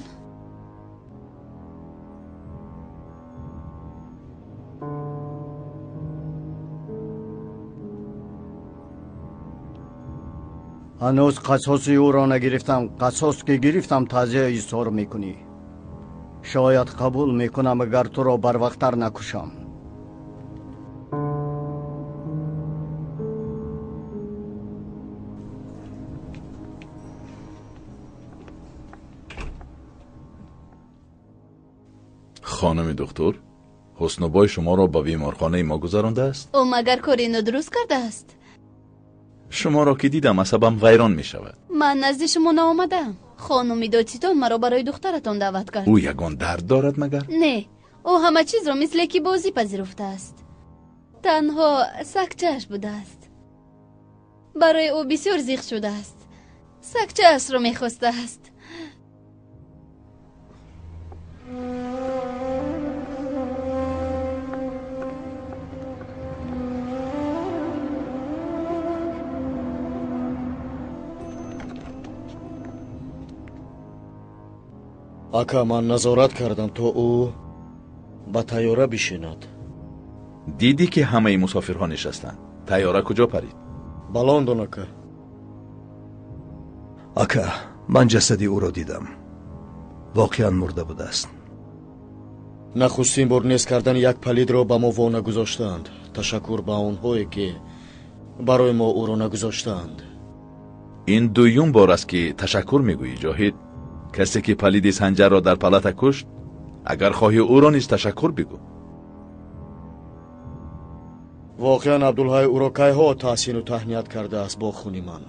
هنوز قصاصی او را نگرفتم. قصاص که گرفتم تعزیه ایثار میکنی. شاید قبول میکنم اگر تو را بر وقتتر نکشم. خانم دکتر، حسنبای شما را به بیمارخانه ما گذرانده است؟ او مگر کاری ندرست کرده است؟ شما را که دیدم عصبم ویران می شود. من نزد شما نآمدم. خانم دایتیتان مرا برای دخترتان دعوت کرد. او یگان درد دارد مگر؟ نه، او همه چیز را مثل که بازی پذیرفته است. تنها سکچه‌اش بوده است. برای او بسیار زیغ شده است. سکچه‌اش را میخواسته است. ака ман назорат кардам то ӯ ба тайёра бишинад. دیدی که همه مسافرها نشستند. تیاره کجا پرید؟ ба лондон ака. ака من جسدی او را دیدم. واقعا مرده بوده است. нахустин бор нест кардани як палидро ба мо вона гузоштаанд. ташаккур ба онҳое ки барои мо ӯро нагузоштаанд. این دویون بار است که تشکر میگویی جاهید. کسی که پلید سنجر را در پلت کشت، اگر خواهی او را نیز تشکر بگو. воқеан абдулҳай ӯро кайҳо таҳсину таҳният кардааст бо хуни ман.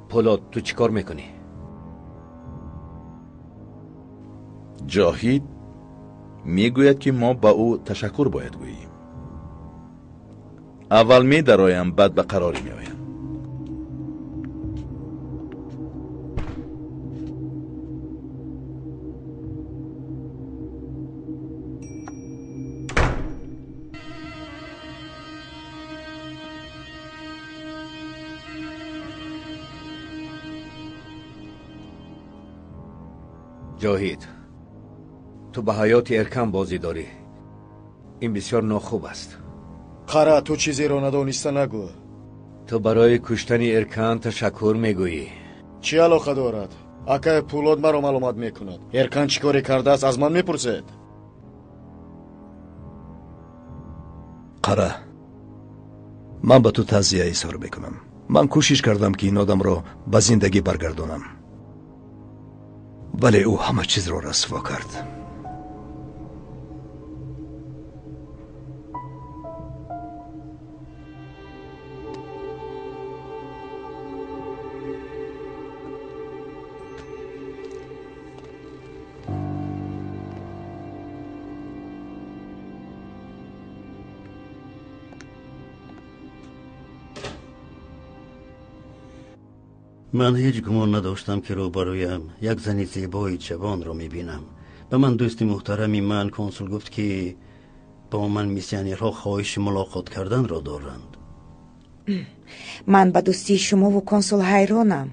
پولاد تو چی کار میکنی؟ جاهید میگوید که ما با او تشکر باید گوییم. اول می درایم بعد به قراری می آیم. جاهید، تو به حیات ارکان بازی داری. این بسیار ناخوب است. қара ту чизеро надониста нагӯ. تو برای کشتن ارکان تشکر میگویی. чӣ алоқа дорад? акаи пулод маро маълумат мекунад. эркан чӣ коре кардааст аз ман мепурсед? قره من به تو تعزیه ایثار میکنم. من کوشش کردم که این آدم را به زندگی برگردانم، ولی او همه چیز را رسوا کرد. من هیچ گمان نداشتم که روبرویم یک زنی زیبای جوان رو میبینم. به من دوست محترمی من کنسول گفت که با من میسیونرها خواهش ملاقات کردن را دارند. من به دوستی شما و کنسول حیرانم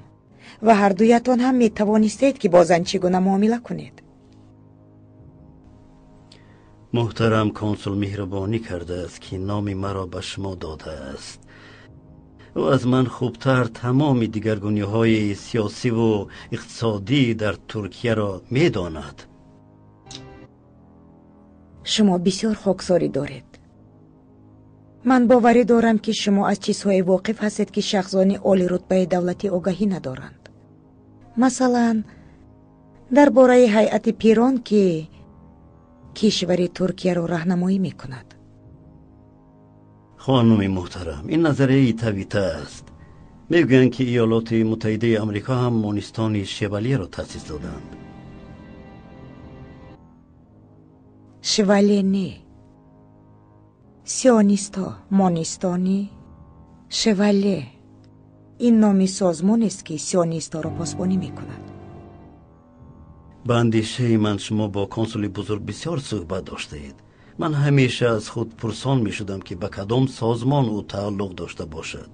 و هر دویتان هم میتوانستید که با زن چگونه معامله کنید. محترم کنسول مهربانی کرده است که نام مرا به شما داده است و از من خوبتر تمام دیگرگونی‌های سیاسی و اقتصادی در ترکیه را می‌داند. شما بسیار خاکساری دارید. من باوری دارم که شما از چیزهای واقف هستید که شخصان عالی رتبه دولتی آگاهی ندارند. مثلا درباره هیئت پیران که کشور ترکیه را راهنمایی می‌کند. خانم محترم، این نظریه تویته است. میگویند که ایالات متحده آمریکا هم مانیستان شوالیه را تأسیس دادند. شوالیه نه، سیونیستا مانیستانی شوالیه. این نامی سازمان است که سیونیستا را پاسبانی میکند. به اندیشه من شما با کنسول بزرگ بسیار صحبت داشته اید. من همیشه از خود پرسان می شدم که به کدام سازمان او تعلق داشته باشد.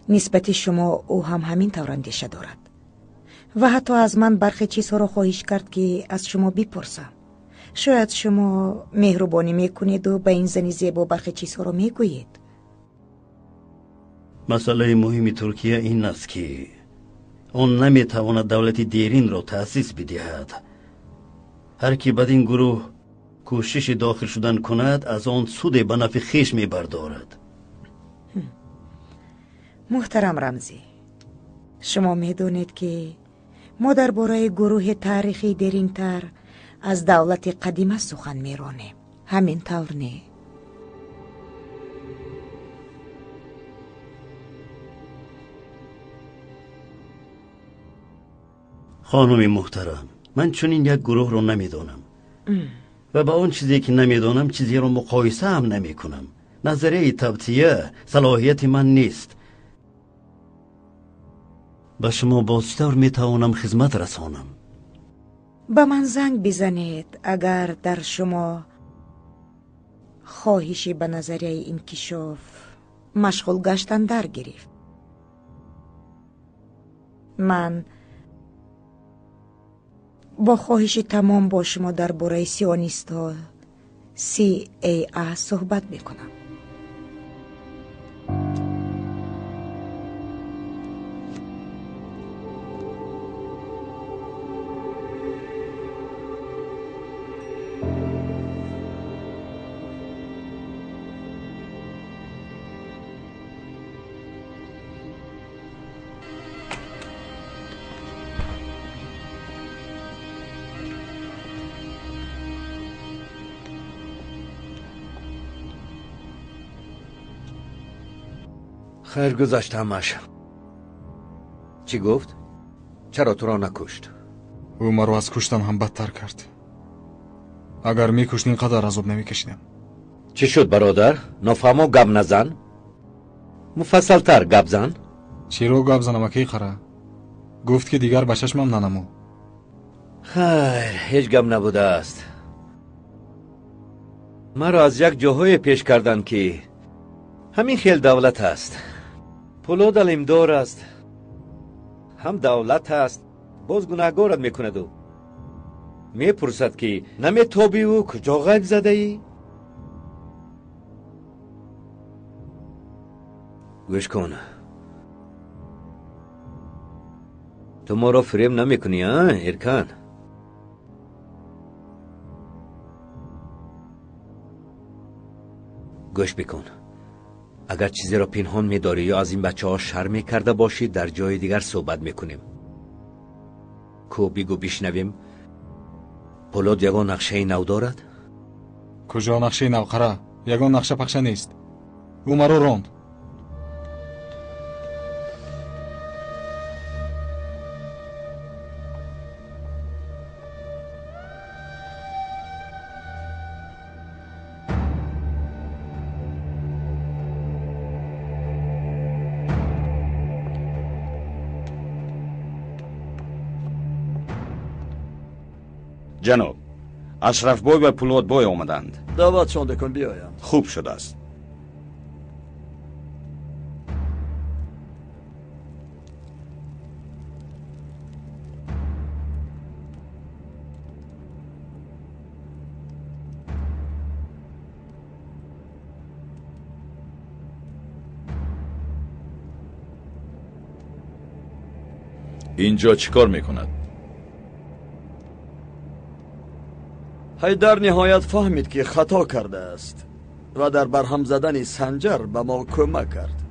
نسبت شما او هم همین طور اندیشه دارد و حتی از من برخی چیزها را خواهش کرد که از شما بپرسم. شاید شما مهربانی میکنید و به این زنی زیبا برخی چیزها را میگویید. مسئله مهم ترکیه این است که آن نمیتواند دولت دیرین را تأسیس بدهد. هر کی بدین گروه کوشش داخل شدن کند از آن سود به نفع خویش میبردارد. محترم رمزی، شما میدونید که ما درباره گروه تاریخی دیرینتر از دولت قدیمه سخن میرانیم. همین طور نه؟ خانم محترم، من چنین یک گروه رو نمیدانم و با اون چیزی که نمیدانم چیزی رو مقایسه هم نمی کنم. نظریه تبتیه صلاحیت من نیست. به شما بازتر میتوانم خدمت رسانم. به من زنگ بزنید اگر در شما خواهشی به نظریه انکشاف مشغول گشتن در گرفت. من با خواهش تمام با شما درباره سیونیستا CIA صحبت میکنم. خیر گذشت همش. چی گفت؟ چرا تو را نکشت؟ او مرا از کشتن هم بدتر کرد. اگر میکشت اینقدر عذاب نمیکشیدم. چی شد برادر؟ نفهمو گپ نزن. مفصل تر گپ زن. چرا گپ زنم کی خره؟ گفت که دیگر به چشمم ننمو. خیر هیچ گپ نبوده است. مرا از یک جاهای پیش کردن که همین خیل دولت است. پولاد علمدار است، هم دولت است، باز گناهگارت میکند و میپرسد که نمیتابی و کجا غیب زده ای؟ گوش کن، تو ما را فریب نمیکنی ها ارکان؟ گوش بکن، اگر چیزی را پنهان می‌داری یا از این بچه‌ها شرم کرده باشی در جای دیگر صحبت می‌کنیم. کو بگو بشنویم. پولاد یگان نقشه نو دارد؟ کجا نقشه نو قره؟ یگان نقشه پخشه نیست. او مرا راند. جناب، اشرف بای و پولاد بای آمدند. دعوتشان بکن بیایند. خوب شده است. اینجا چیکار میکند؟ حیدر نهایت فهمید که خطا کرده است و در برهم زدن سنجر به ما کمک کرد.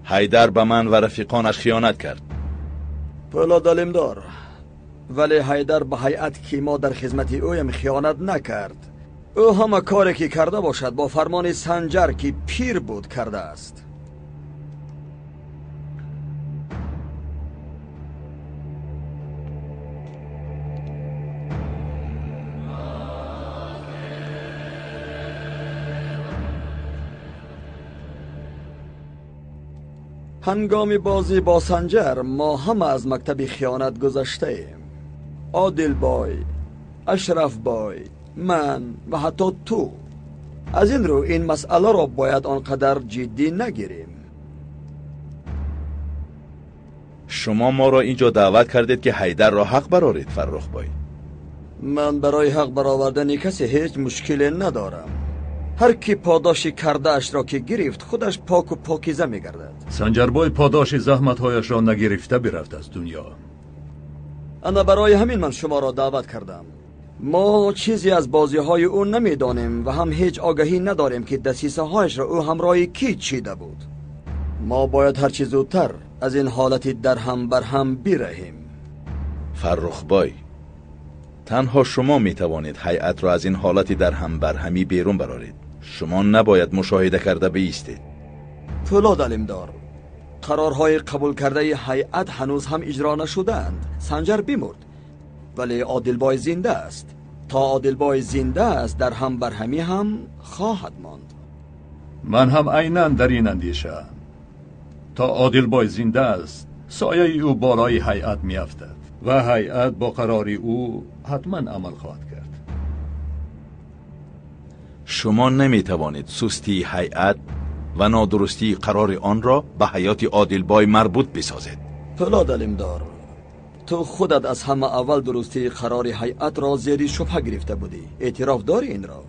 حیدر به من و رفیقانش خیانت کرد. پولاد علمدار، ولی حیدر به هیئت که ما در خدمت اویم خیانت نکرد. او همه کاری که کرده باشد با فرمان سنجر که پیر بود کرده است. هنگام بازی با سنجر ما همه از مکتب خیانت گذشته ایم. عادل بای، اشرف بای، من و حتی تو. از این رو این مسئله را باید آنقدر جدی نگیریم. شما ما را اینجا دعوت کردید که حیدر را حق برآورید فرخ بای. من برای حق برآوردن کسی هیچ مشکلی ندارم. هر کی پاداش کرده اش را که گرفت خودش پاک و پاکیزه می گردد. سنجربای پاداش زحمتهایش را نگرفته برفت از دنیا. انا برای همین من شما را دعوت کردم. ما چیزی از بازی های او نمی دانیم و هم هیچ آگاهی نداریم که دسیسه هایش را او همراهی کی چیده بود. ما باید هرچی زودتر از این حالتی در هم بر هم بیرهیم. فرخ بای، تنها شما می توانید هیئت را از این حالتی در هم بر همی بیرون برارید. شما نباید مشاهده کرده بایستید. پولاد علمدار، قرارهای قبول کرده هیئت هنوز هم اجرا نشدند. سنجر بیمرد ولی عادلبای زنده است. تا عادلبای زنده است در هم بر همی هم خواهد ماند. من هم عیناً در این اندیشه‌ام. تا عادلبای زنده است سایه او بالای هیئت می افتد و هیئت با قراری او حتما عمل خواهد کرد. شما نمی توانید سستی هیئت و نادرستی قرار آن را به حیات عادلبای مربوط بسازید. پولاد علمدار، تو خودت از همه اول درستی قرار هیئت را زیر شبهه گرفته بودی. اعتراف داری این را؟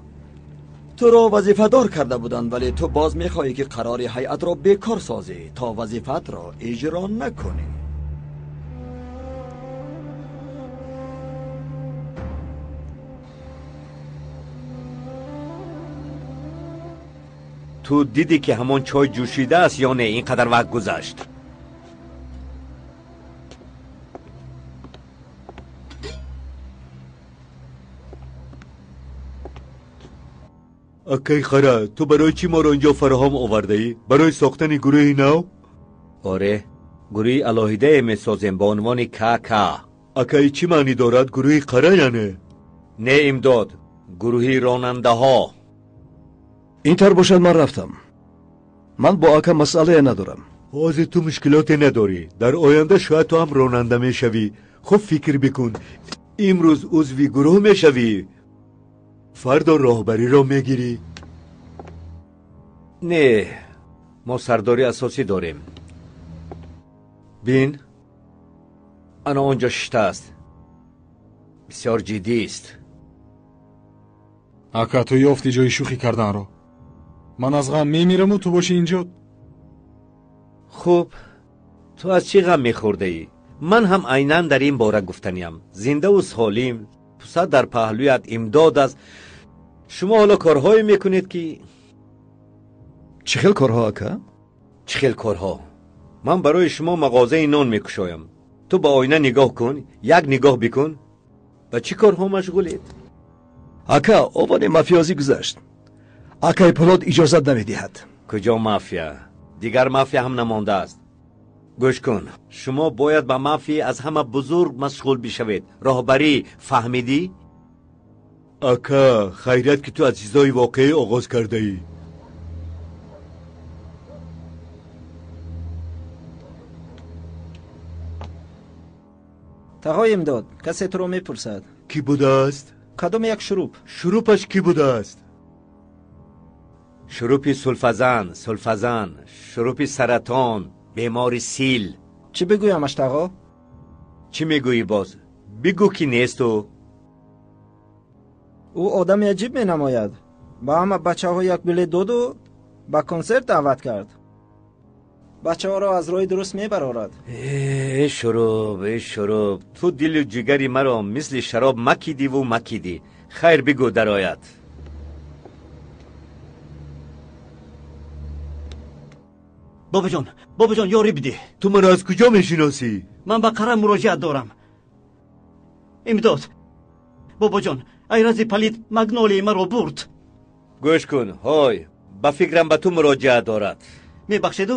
تو را وظیفه دار کرده بودند ولی تو باز میخواهی که قرار هیئت را بیکار سازی تا وظیفت را اجرا نکنی. تو دیدی که همون چای جوشیده است یا نه؟ اینقدر وقت گذشت. اکی خره، تو برای چی ما را اینجا فراهم آورده ای؟ برای ساختن گروه نو؟ آره، گروه الهیده می سازیم با عنوان کاکا. اکی چی معنی دارد؟ گروه قره یا نه؟ نه امداد، گروه راننده ها. اینطور باشد من رفتم. من با آکا مسئله ندارم. از تو مشکلات نداری. در آینده شاید تو هم راننده می شوی. خوب فکر بکن. امروز عضوی گروه می شوی، فردا راهبری را می گیری. نه، ما سرداری اساسی داریم. بین، انا آنجا شته است. بسیار جدی است. اکا تو یافتی جای شوخی کردن را. من از غم میمیرم و تو باشی اینجا. خوب، تو از چی غم میخورده ای؟ من هم عیناً در این باره گفتنیم. زنده و سالم، پسر در پهلویت امداد است. شما حالا کارهایی میکنید که... چه خیل کارها اکا؟ چه خیل کارها؟ من برای شما مغازه نان میکشایم. تو با آینه نگاه کن، یک نگاه بکن. با چی کارها مشغولید؟ اکا آوان مافیازی گذشت. اکای پولاد اجازت نمیدهد. کجا مافیا؟ دیگر مافیا هم نمانده است. گوش کن، شما باید با مافیا از همه بزرگ مشغول بشوید. راهبری فهمیدی؟ اکا خیرت که تو از چیزای واقعی آغاز کرده ای. تقای امداد، کسی تو رو میپرسد. کی بوده است؟ کدام یک شروب؟ شروبش کی بوده است؟ شروب سلفزن، شروب سرطان، بیماری سیل. چی بگویمش تقا؟ چی میگویی باز؟ بگو کی نیست تو؟ او آدم عجیب می نماید. با همه بچه ها یک بلیط داد و با کنسرت دعوت کرد. بچه ها را از راه درست می برارد. ای شروب تو دل و جگری مرا مثل شراب مکیدی. خیر بگو درآید. بابا جان یاری بده. تو من از کجا میشناسی؟ من به قره مراجعت دارم. امداد بابا جان، ایرز پلید مگنولی مرا برد. گوش کن های، با فکرم به تو مراجعت دارد. میبخشید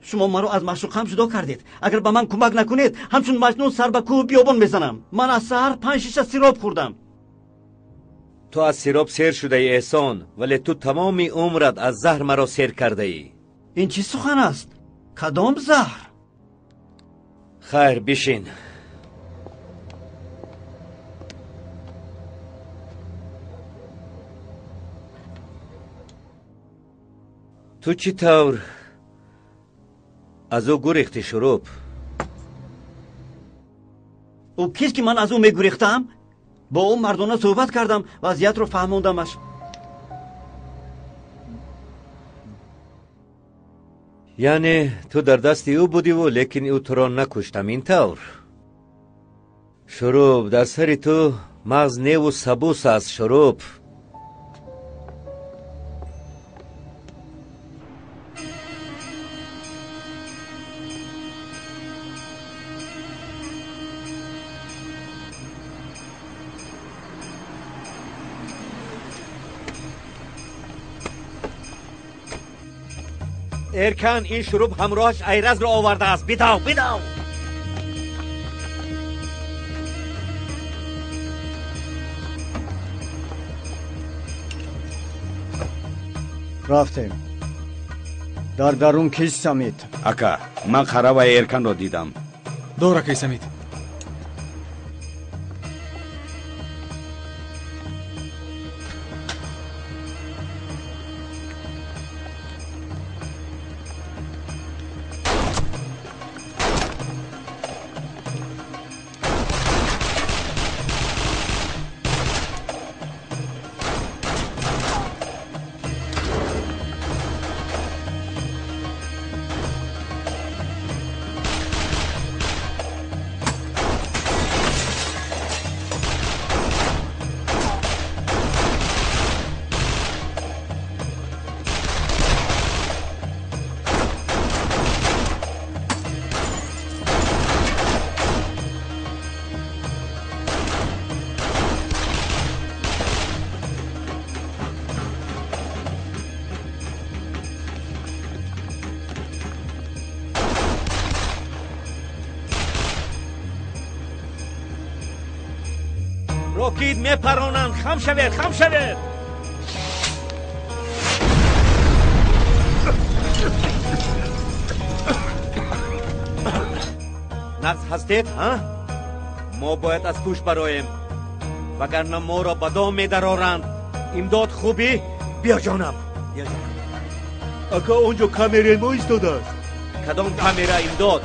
شما مرا از معشوقم جدا کردید. اگر به من کمک نکنید همچون مجنون سر به کوه بیابان میزنم. من از سحر 5 شیشه سیراب خوردم. تو از سیراب سیر شده ای احسان، ولی تو تمام عمرت از زهر مرا سیر کرده ای. این چی سخن است؟ کدام زهر؟ خیر بشین. تو چی طور از او گریختی شروب؟ او کیست که من از او میگریختم؟ با او مردانه صحبت کردم، وضعیت رو فهموندمش. یعنی تو در دست او بودی و لیکن او تو را نکشتم این طور؟ شروب در سر تو مغز نیو و سبوس است شروب. ارکان این شروب همراهش ایرز را آورده است. بدو رفتیم. در درون کیست سمید؟ اکا من خرا و ارکان را دیدم. دورا کی سمید؟ روکید میپرانند. خم شوید. نقص هستید ها؟ ما باید از پوش برایم وگرنه ما را به دام میدرارند. امداد خوبی؟ بیا جانم. اکا اونجا کامره ما ایستاده است. کدام کامره امداد؟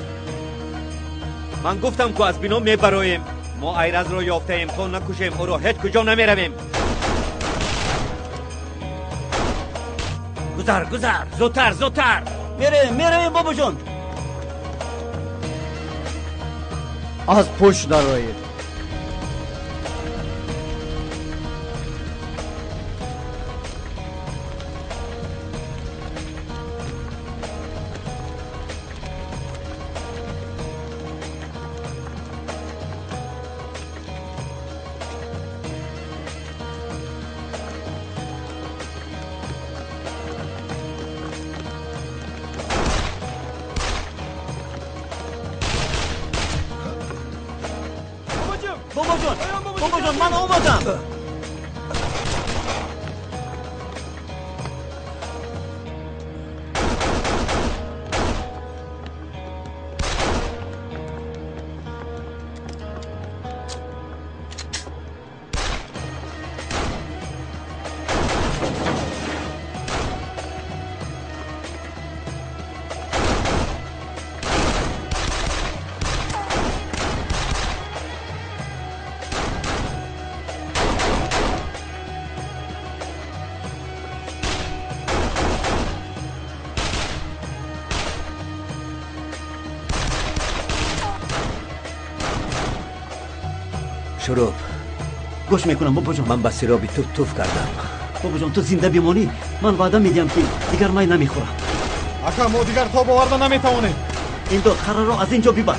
من گفتم که از بنا میبرایم. ما ایرز را یافته ایم تا نکشیم او را هیچ کجا نمی رویم. گذر زودتر. میره بابا جان. از پشت درآیید. بابا جان من آمدم. شروب گوش میکنم بابا جان. من بسی را بی توف کردم. بابا جان تو زنده بمانی من وعده میدم که دیگر مای نمیخورم. اکا ما دیگر تا باورده نمیتوانیم. این دو خره را از اینجا ببر.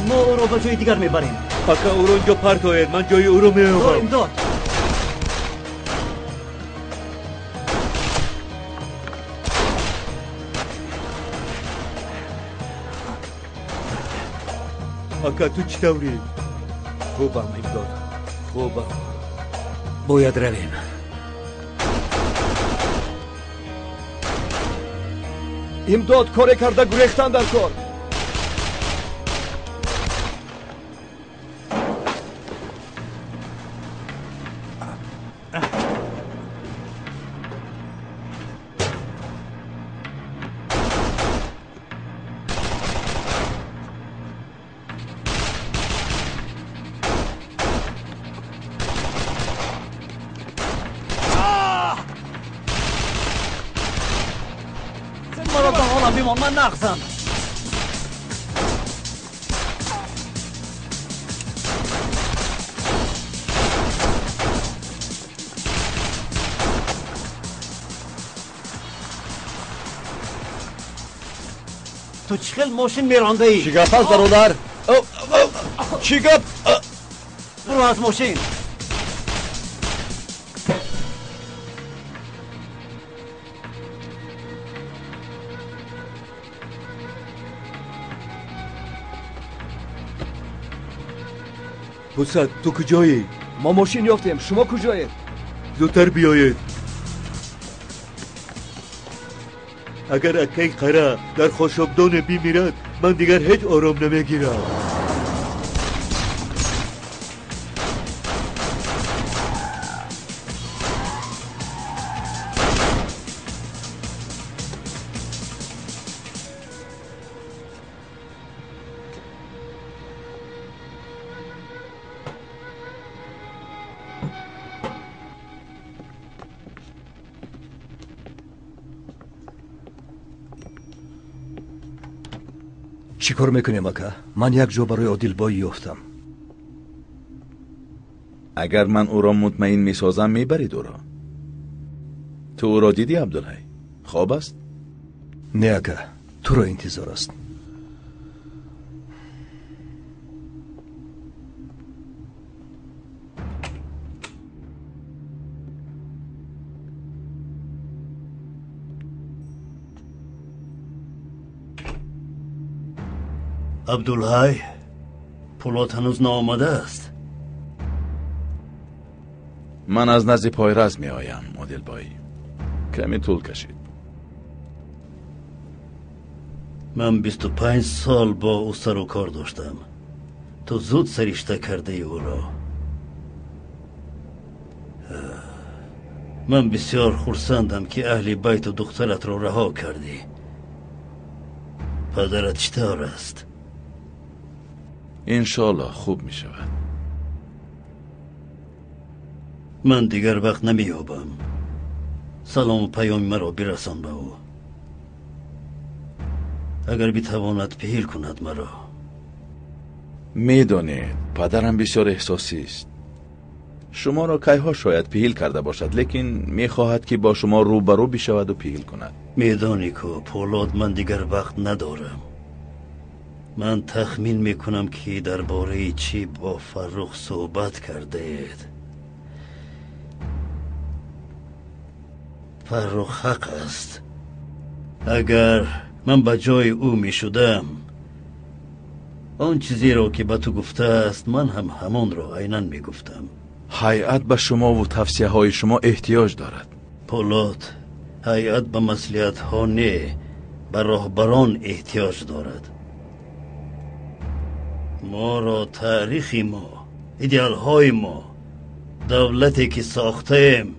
ما او را به جای دیگر میبریم. اکا او را اینجا پرتاید، من جای او را میبرم. امداد. اکا تو چطوری؟ خوبم امداد، خوبم. باید رویم. امداد کار کرده گریختن در کار. من نغزم. تو چخل ماشین میرانده ای؟ چی گپ است برادر؟ چی گپ؟ برو از ماشین. پسر تو کجایی؟ ما ماشین یافتیم، شما کجایید؟ زودتر بیایید. اگر اکی قره در خوشابدان بمیرد من دیگر هیچ آرام نمیگیرم. چی کار میکنیم اکا؟ من یک جا برای عادلبای یافتم. اگر من او را مطمئن میسازم میبرید او را. تو او را دیدی عبدالحی؟ خواب است؟ نه اکا، تو را انتظار است. عبدالحی پولاد هنوز نآمده است. من از نزد پایرز می آیم عادلبایی. کمی طول کشید. من 25 سال با او سر و کار داشتم. تو زود سرشته کرده او را. من بسیار خرسندم که اهل بیت و دخترت را رها کردی. پدرت چطور است؟ انشالله خوب می شود. من دیگر وقت نمی یابم. سلام و پیام مرا برسان به او. اگر بتواند پهیل کند مرا. میدانید پدرم بسیار احساسی است. شما را کیها شاید پهیل کرده باشد، لیکن میخواهد که با شما روبرو بشود و پهیل کند. میدانی که پولاد من دیگر وقت ندارم. من تخمین میکنم که درباره چی با فرخ صحبت کرده اید. فرخ حق است. اگر من به جای او میشدم آن چیزی را که به تو گفته است من هم همان را عیناً میگفتم. هیئت به شما و توصیه های شما احتیاج دارد. پولاد، هیئت به مصلحت ها نه، به راهبران احتیاج دارد. ما را تاریخی ما، ایدئال های ما، دولتی که ساختیم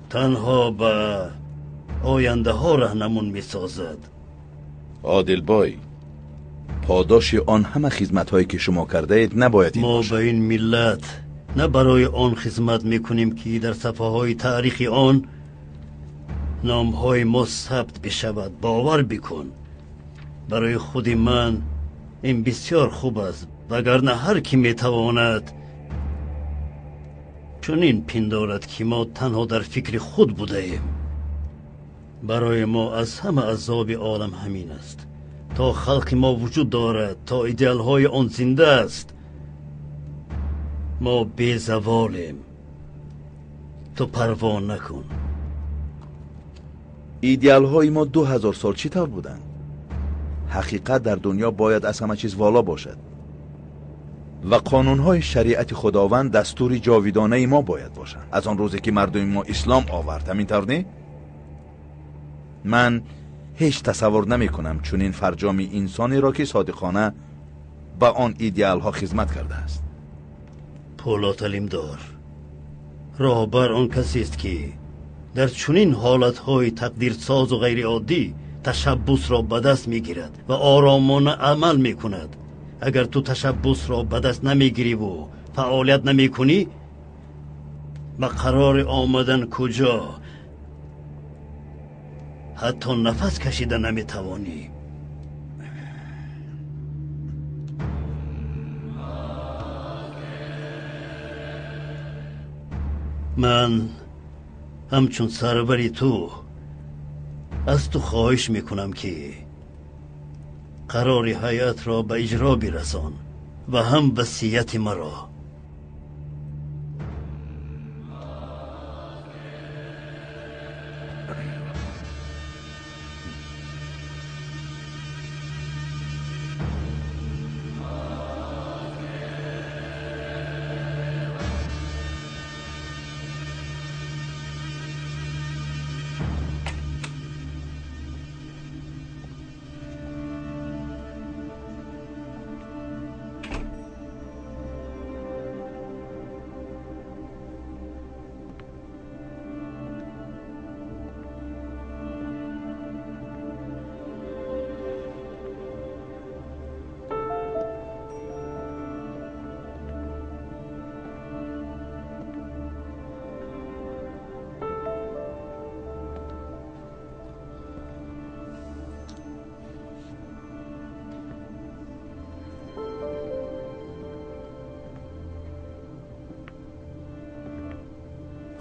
تنها به آینده ها راهنمون می سازد. عادلبای، پاداش آن همه خدمت هایی که شما کرده اید نباید این ما باشد. به این ملت نه برای آن خدمت میکنیم که در صفحه های تاریخی آن نام های ما ثبت بشود. باور بکن برای خود من این بسیار خوب است، وگرنه هر کی میتواند چنین پندارد که ما تنها در فکر خود بوده ایم. برای ما از همه عذاب عالم همین است. تا خلق ما وجود دارد، تا ایدئال های آن زنده است، ما بی زوالیم. تو پروا نکن. ایدئال های ما 2000 سال چی طور بودند؟ حقیقت در دنیا باید از همه چیز والا باشد و قانون های شریعت خداوند دستوری جاویدانه ما باید باشند. از آن روزی که مردم ما اسلام آورد، همین طور نه؟ من هیچ تصور نمی کنم چنین فرجامی انسانی را که صادقانه به آن ایدئال ها خدمت کرده است. پولاد علمدار، راهبر آن کسی است که در چنین حالت های تقدیر ساز و غیر عادی تشبث را به دست می گیرد و آرامانه عمل می کند. اگر تو تشبث را به دست نمی گیری و فعالیت نمی کنی، به قرار آمدن کجا؟ حتی نفس کشیده نمی توانی. من همچون سروری تو از تو خواهش میکنم که قرار حیات را به اجرا برسان و هم وصیت مرا.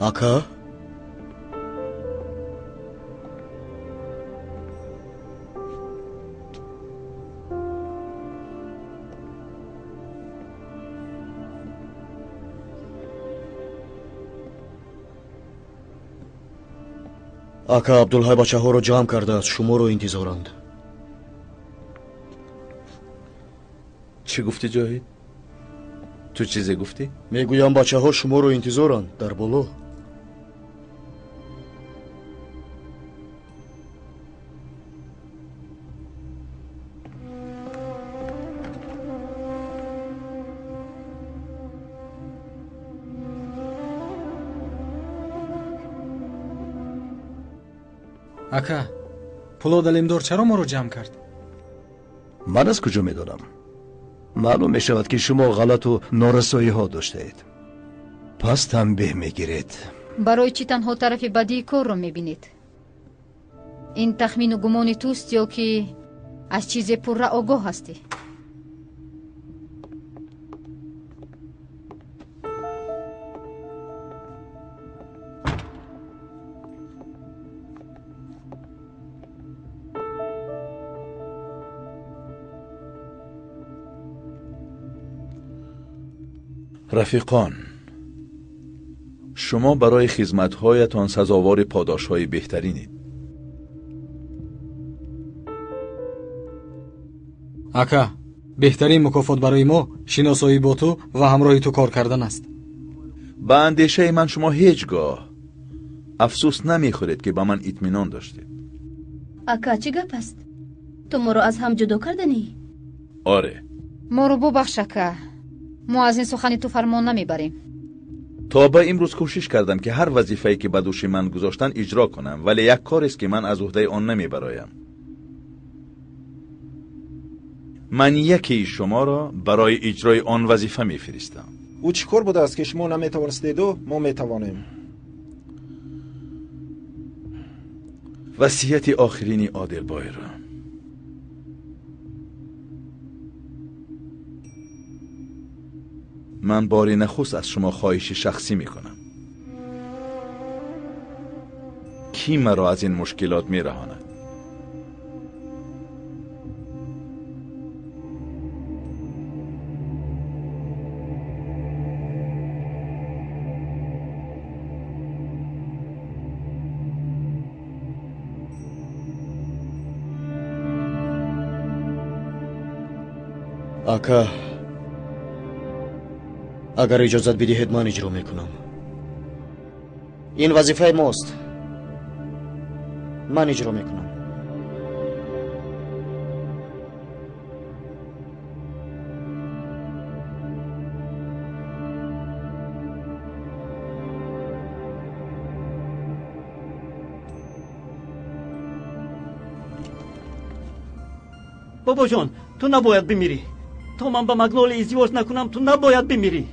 Ака? ака абдулҳай бачаҳоро ҷамъ кардааст, шуморо интизоранд. چی گفتی جاهید؟ تو چیزی گفتی؟ мегӯям бачаҳо шуморо интизоранд дар боло. ака, пулод алимдор чаро моро ҷамъ кард? ман аз куҷо медонам? маълум мешавад ки шумо ғалату норасоиҳо доштаед. пас танбеҳ мегиред. барои чӣ танҳо тарафи бадии корро мебинед? ин тахмину гумони туст ё ки аз чизе пурра огоҳ ҳастӣ? رفیقان، شما برای خدمت‌هایتان سزاوار پاداش‌های بهترینید. ака, беҳтарин мукофот барои мо шиносоӣ бо ту ва ҳамроҳи ту кор кардан аст. با اندیشه من شما هیچگاه افسوس نمی‌خورید که با من اطمینان داشتید. ака, чӣ гап аст? ту моро аз ҳам ҷудо карданӣ? آره. моро бубахш ака, мо аз ин сухани ту фармон намебарем. تا به امروز کوشش کردم که هر وظیفه‌ای که به دوش من گذاشتن اجرا کنم، ولی یک کاری است که من از عهده آن نمیبرایم. من یکی شما را برای اجرای آن وظیفه میفرستم. او چی کار بوده است که شما نمیتوانستید و ما میتوانیم؟ وصیت آخرین عادل بایرا. من باری نخست از شما خواهش شخصی میکنم. کی مرا از این مشکلات میرهاند؟ ака агар иҷозат бидиҳед ман иҷро мекунам. ин вазифаи мост. ман иҷро мекунам. бобоҷон, ту набояд бимирӣ. то ман ба магнолия издивоҷ накунам, ту набояд бимирӣ.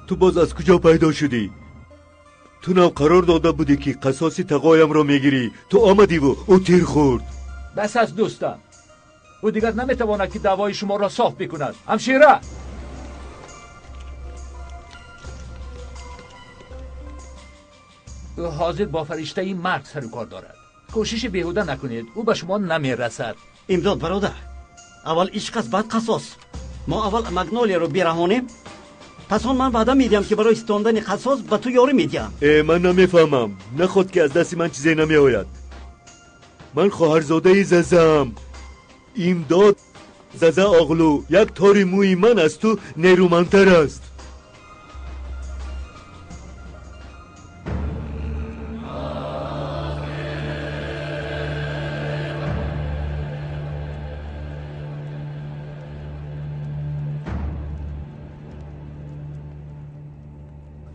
ту боз аз куҷо пайдо шудӣ? ту нам қарор дода будӣ ки қасоси тағоямро мегирӣ. ту омадиву ӯ тир хӯрд. بس از دوستم. او دیگر نمیتواند که دعوای شما را صاف بکند. همشیره! او حاضر با فرشته این مرگ سر و کار دارد. کوشش بیهوده نکنید. او به شما نمیرسد. امداد برادر. اول عشق است بعد قصاص. ما اول مگنولیا رو بیرهانیم. پس آن من وعده میدیم که برای استاندن قصاص به تو یاری میدیم. من نمیفهمم. نخواد که از دست من چیزی نمیآید. من خواهرزاده ززم. امداد ززه آغلو یک تاری موی من از تو نیرومندتر است.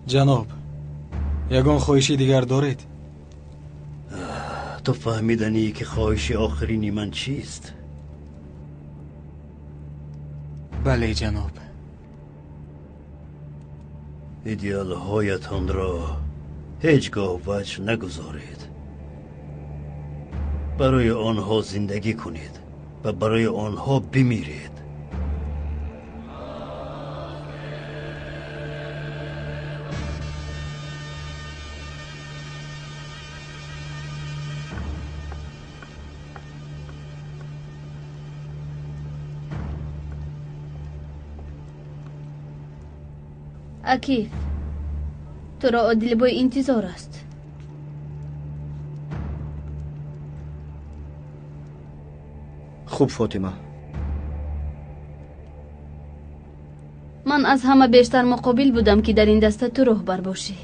جناب یگان خواهشی دیگر دارید؟ تو فهمیدنی که خواهش آخرینی من چیست؟ بله جناب. ایدئال هایتان را هیچگاه وجه نگذارید. برای آنها زندگی کنید و برای آنها بمیرید. اکیف، تو را عادلبای انتظار است. خوب فاطمه. من از همه بیشتر مقابل بودم که در این دسته تو رهبر باشی،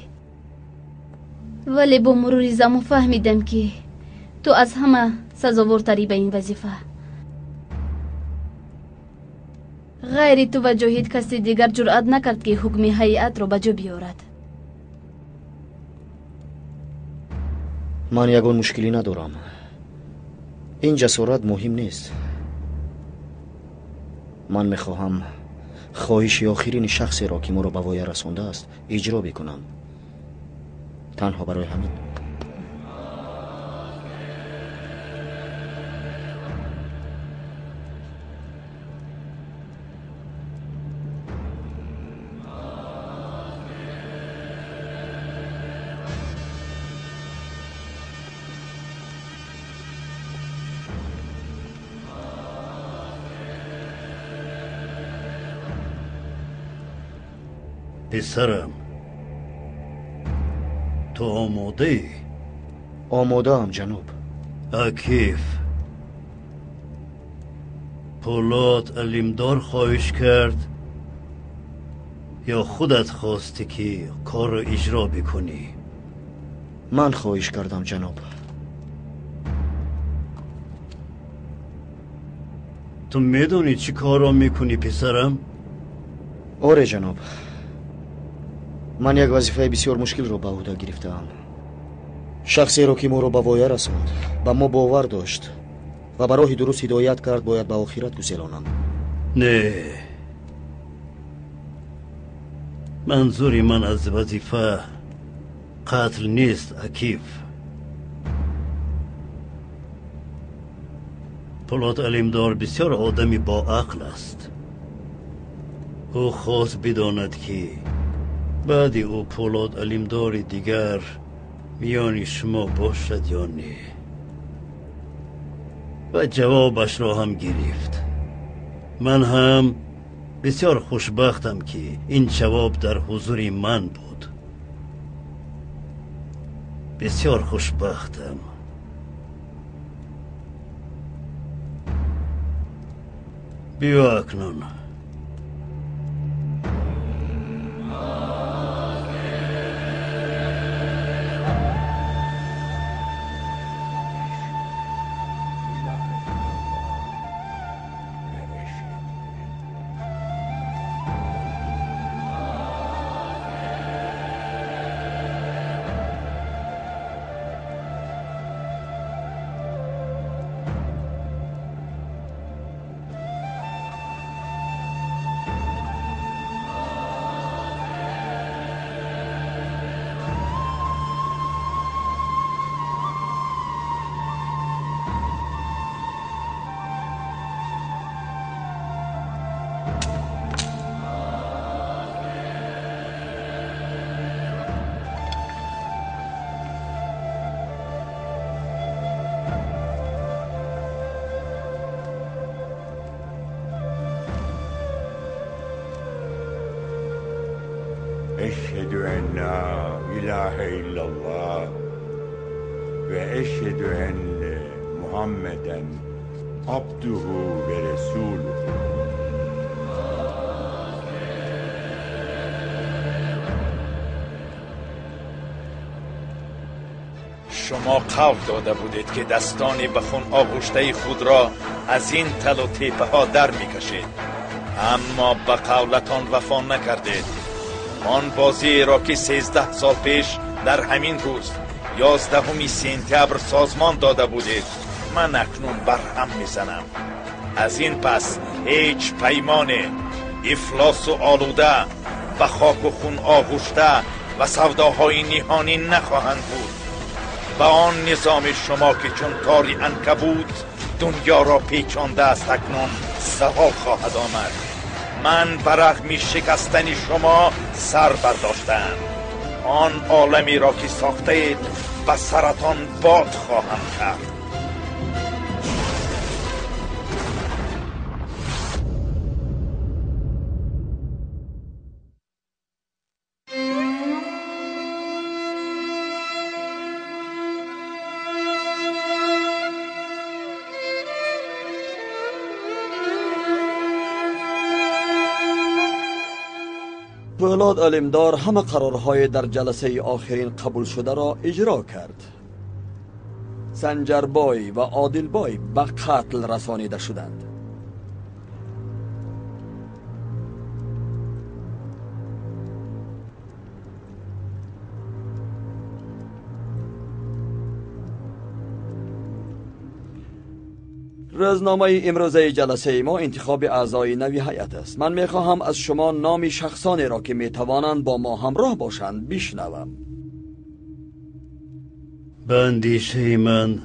ولی با مرور زمان فهمیدم که تو از همه سزاوارتری به این وظیفه. غیر تو و جاهید کسی دیگر جرأت نکرد که حکم هیئت را به جا بیارد. من یگان مشکلی ندارم. این جسارت مهم نیست. من میخواهم خواهش آخرین شخصی را که ما را به وای رسانده است اجرا بکنم. تنها برای همین. پسرم، تو آماده ای؟ آماده هم جناب. اکیف، پولاد علیمدار خواهش کرد یا خودت خواستی که کار را اجرا بکنی؟ من خواهش کردم جناب. تو میدونی چی کار را میکنی پسرم؟ آره جناب. من یک وظیفه بسیار مشکل رو به عهده گرفتم. شخصی رو که ما رو به وای رساند به ما باور داشت و به راه درست هدایت کرد باید به آخرت گسیلانم. نه، منظوری من از وظیفه قتل نیست اکیف. پولاد علیمدار بسیار آدمی با عقل است. او خواست بداند که بعد او پولاد علمدار دیگر میان شما باشد یا نه و جوابش را هم گرفت. من هم بسیار خوشبختم که این جواب در حضور من بود. بسیار خوشبختم. بیا اکنون. أشهد أن لا إله إلا الله وأشهد أن محمدا عبده ورسوله. شما قول داده بودید که دستان به خون آغشته خود را از این تل و تیپه ها در میکشید، اما به قولتان وفا نکردید. آن بازی را که 13 سال پیش در همین روز 11 سپتامبر سازمان داده بودید، من اکنون برهم میزنم. از این پس هیچ پیمان افلاس و آلوده به خاک و خون آغشته و سوداهای نهانی نخواهند بود. به آن نظام شما که چون تاری عنکبوت دنیا را پیچانده است اکنون زوال خواهد آمد. من برغم شکستن شما سر برداشتم. آن عالمی را که ساخته اید به سرطان باد خواهم کرد. پولاد علمدار همه قرارهای در جلسه آخرین قبول شده را اجرا کرد. سنجربای و عادلبای به قتل رسانیده شدند. روزنامه امروزه جلسه ما انتخاب اعضای نوی هیئت است. من میخواهم از شما نام شخصانی را که میتوانند با ما همراه باشند بشنوم. به اندیشه من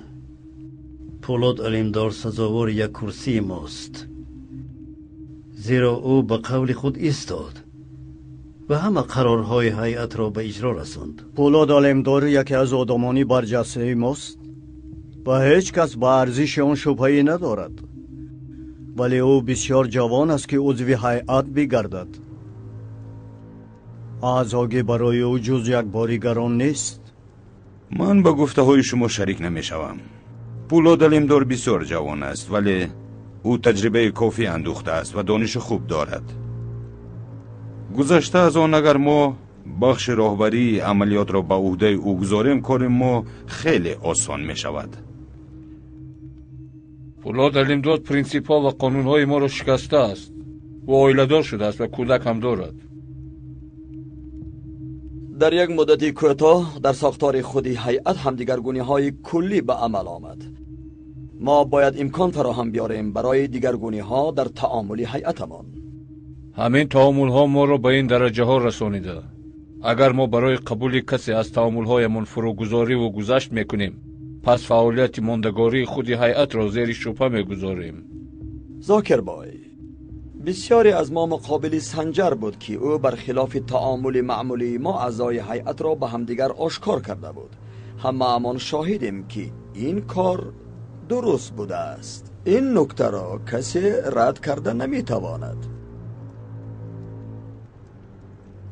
پولاد علمدار سزاوار یک کرسی ماست، زیرا او به قول خود ایستاد و همه قرارهای هیئت را به اجرا رساند. پولاد علمدار یکی از آدمانی برجسته ماست و هیچ کس به ارزش آن شبهه‌ای ندارد، ولی او بسیار جوان است که عضو هیئت بگردد. اعضای برای او جز یک باریگران نیست. من با گفته های شما شریک نمی شوم. پولاد علمدار بسیار جوان است، ولی او تجربه کافی اندوخته است و دانش خوب دارد. گذشته از آن اگر ما بخش راهبری عملیات را به عهده او گذاریم، کار ما خیلی آسان می شود. پولاد علمدار پرینسیپ ها و قانون های ما را شکسته است و آیله‌دار شده است و کودک هم دارد. در یک مدتی کوتاه در ساختار خودی هیئت هم دیگرگونی‌های کلی به عمل آمد. ما باید امکان فراهم بیاریم برای دیگرگونی‌ها در تعامل هیئتمان. همین تعامل ها ما را به این درجه ها رسانیده. اگر ما برای قبول کسی از تعامل هایمان فروگذاری و گذشت میکنیم، پس فعالیت ماندگاری خودی هیئت را زیر شبهه میگذاریم. زاکر بای، بسیاری از ما مقابل سنجر بود که او برخلاف تعامل معمولی ما اعضای هیئت را به همدیگر آشکار کرده بود. همه امان شاهدیم که این کار درست بوده است. این نکته را کسی رد کرده نمیتواند.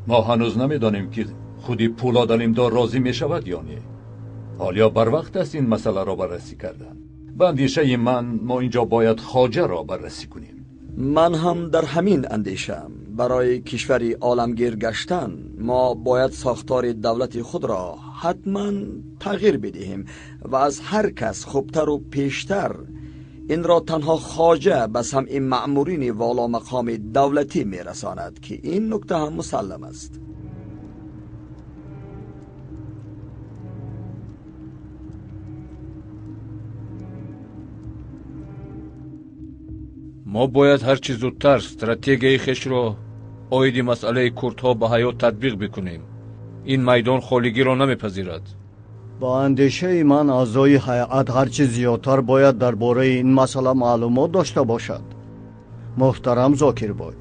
ما هنوز نمیدانیم که خودی پولاد علیمدار راضی می شود یا نه. حالا بر وقت است این مسئله را بررسی کردن. به اندیشه من ما اینجا باید خواجه را بررسی کنیم. من هم در همین اندیشم. برای کشوری عالمگیر گشتن ما باید ساختار دولت خود را حتما تغییر بدهیم و از هر کس خوبتر و پیشتر این را تنها خواجه به سمع مأمورین والا مقام دولتی میرساند که این نکته هم مسلم است. ما باید هر چیز زودتر استراتژی خش را اوید مسئله کردها به حیات تطبیق بکنیم. این میدان خالیگی را نمیپذیرد. با اندیشه من اعضای هیئت هرچی زیادتر باید درباره این مسئله معلومات داشته باشد. محترم زاکربای،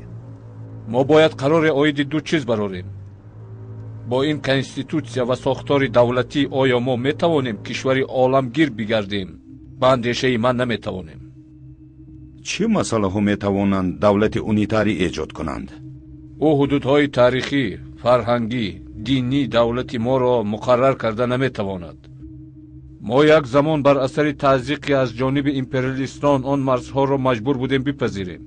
ما باید قرار اوید دو چیز براریم. با این کنستیتوسیا و ساختار دولتی آیا ما میتوانیم کشوری عالمگیر بگردیم؟ با اندیشه من نمیتوانیم. چه مسئله ها میتوانند دولت اونیتاری ایجاد کنند؟ او حدودهای تاریخی، فرهنگی، دینی دولت ما را مقرر کرده نمیتواند. ما یک زمان بر اثر تضییق از جانب امپریالیستان آن مرزها را مجبور بودیم بپذیریم.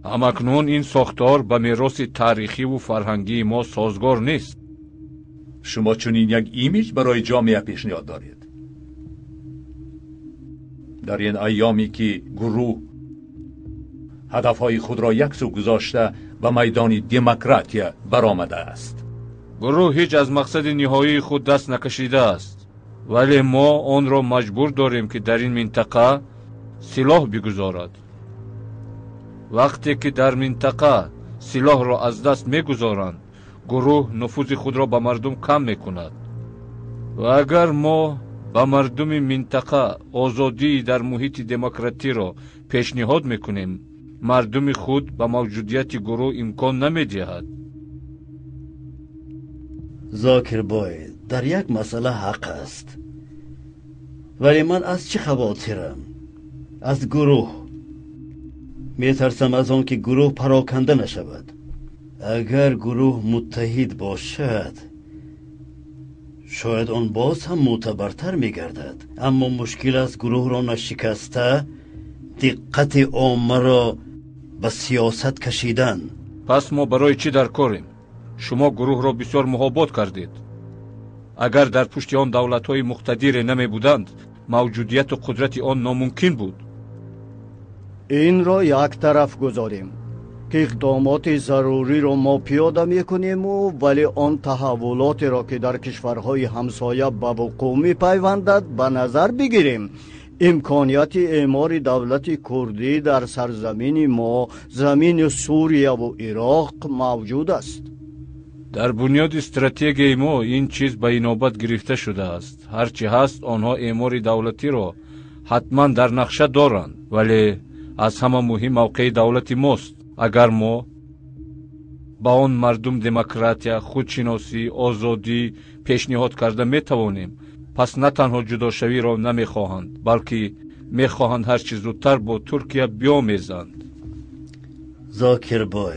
همکنون این ساختار به میراث تاریخی و فرهنگی ما سازگار نیست. شما چنین یک ایمیج برای جامعه پیشنهاد دارید. در این ایامی که گروه هدفهای خود را یک سو گذاشته به میدان دموکراتیا برآمده است. گروه هیچ از مقصد نهایی خود دست نکشیده است، ولی ما آن را مجبور داریم که در این منطقه سلاح بگذارد. وقتی که در منطقه سلاح را از دست میگذارند، گروه نفوذ خود را به مردم کم میکند و اگر ما به مردم منطقه آزادی در محیط دموکراتی را پیشنهاد میکنیم، مردم خود به موجودیت گروه امکان نمیدهد. زاکربای در یک مسئله حق است، ولی من از چه خواطرم؟ از گروه میترسم، از آن که گروه پراکنده نشود. اگر گروه متحد باشد شاید آن باز هم معتبرتر میگردد، اما مشکل است گروه را نشکسته دقت عامه را به سیاست کشیدن. پس ما برای چی در کاریم؟ شما گروه را بسیار محابات کردید. اگر در پشت آن دولت‌های مقتدر نمی بودند، موجودیت و قدرت آن ناممکن بود. این را یک طرف گذاریم که اقدامات ضروری را ما پیاده میکنیم ولی آن تحولات را که در کشورهای همسایه به وقوع میپیوندد به نظر بگیریم. امکانیت اعمار دولت کردی در سرزمین ما، زمین سوریه و عراق موجود است. در بنیاد استراتژی ما این چیز به اینابت گرفته شده است. هرچی هست آنها اعمار دولتی را حتما در نقشه دارند، ولی از همه مهم موقع دولت ماست. اگر ما با آن مردم دموکراتیا، خودشناسی، آزادی پیشنهاد کرده میتوانیم، پس نه تنها جداشوی را نمیخواهند، بلکه میخواهند هر چیز زودتر با ترکیه بیامیزند. زاکربای،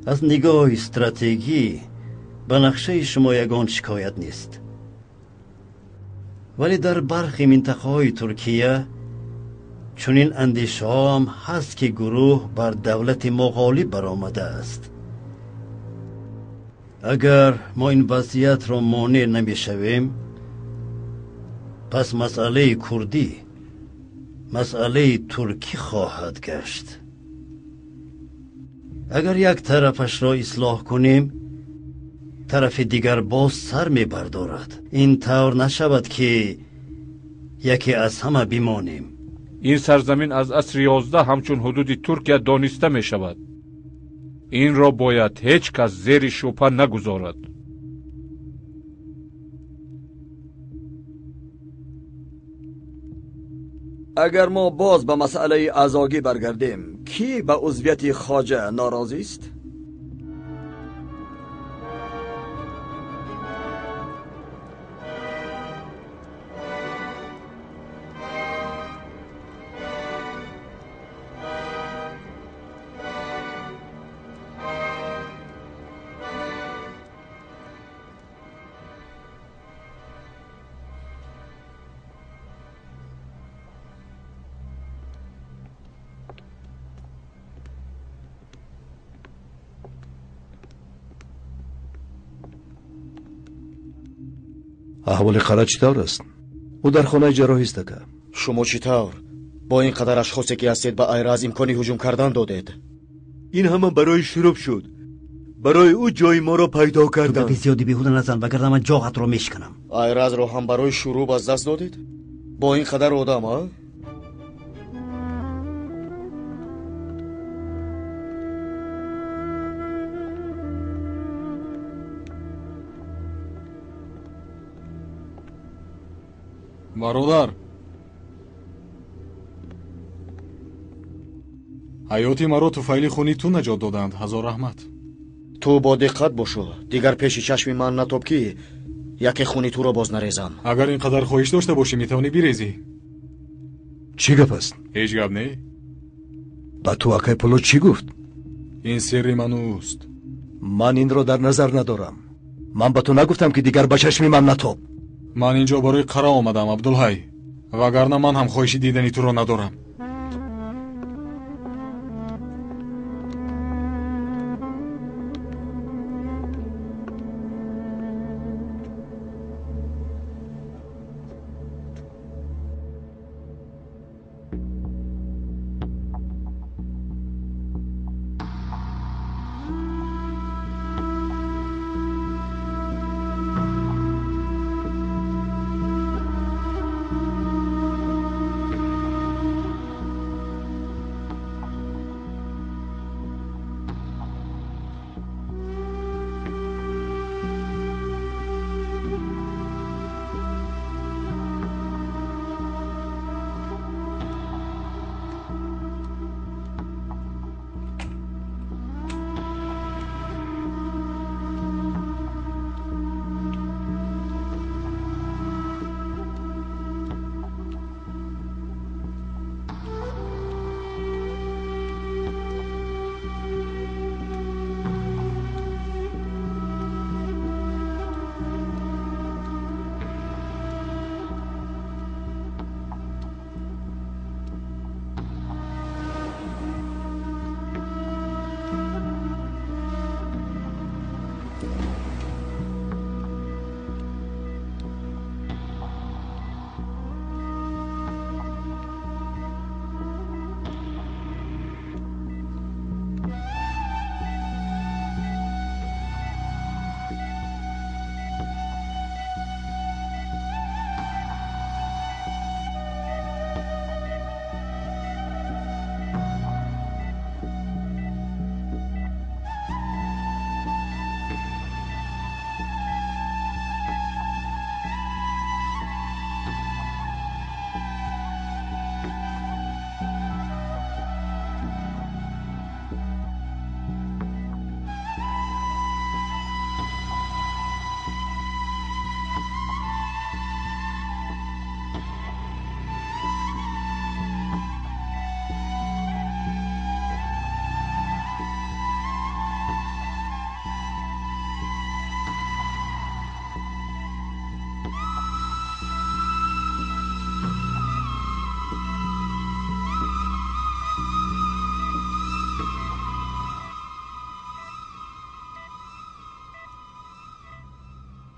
از نگاه استراتژی به نقشه شما یگان شکایت نیست، ولی در برخی منطقه‌های ترکیه چنین اندیشه هم هست که گروه بر دولت ما غالب برآمده است. اگر ما این وضعیت را مانع نمیشویم، پس مسئله کردی مسئله ترکی خواهد گشت. اگر یک طرفش را اصلاح کنیم، طرف دیگر باز سر می بردارد. این طور نشود که یکی از همه بمانیم. این سرزمین از عصر 11 همچون حدود ترکیه دانسته می شود. این را باید هیچ کس زیر شبهه نگذارد. اگر ما باز به مسئله ازاگی برگردیم، کی به عضویت خواجه ناراضی است؟ احوال قرا چطور است؟ او در خانه جراحی است که. شما چطور؟ با این قدر اشخاصی که هستید به ایراز امکانی هجوم کردن دادید. این همه برای شروع شد. برای او جای ما را پیدا کردن. تو زیادی بیهوده نزن وگرنه من جاغت رو میشکنم. ایراز رو هم برای شروع از دست دادید؟ با این قدر آدم ها؟ برادر، ҳаёти маро туфайли хуни ту наҷот доданд. ҳазор раҳмат. ту бо диққат бошо, дигар пеши чашми ман натоб ки яке хуни туро боз нарезам. агар ин қадар хоҳиш дошта бошӣ метавонӣ бирезӣ. чӣ гап аст? ҳеҷ гап не. ба ту акай пуло чӣ гуфт? ин сирри мануст. ман инро дар назар надорам. ман ба ту нагуфтам ки дигар ба чашми ман натоб. ман инҷо барои қара омадам, абдулҳай. вагарна ман ҳам хоҳиши дидани туро надорам.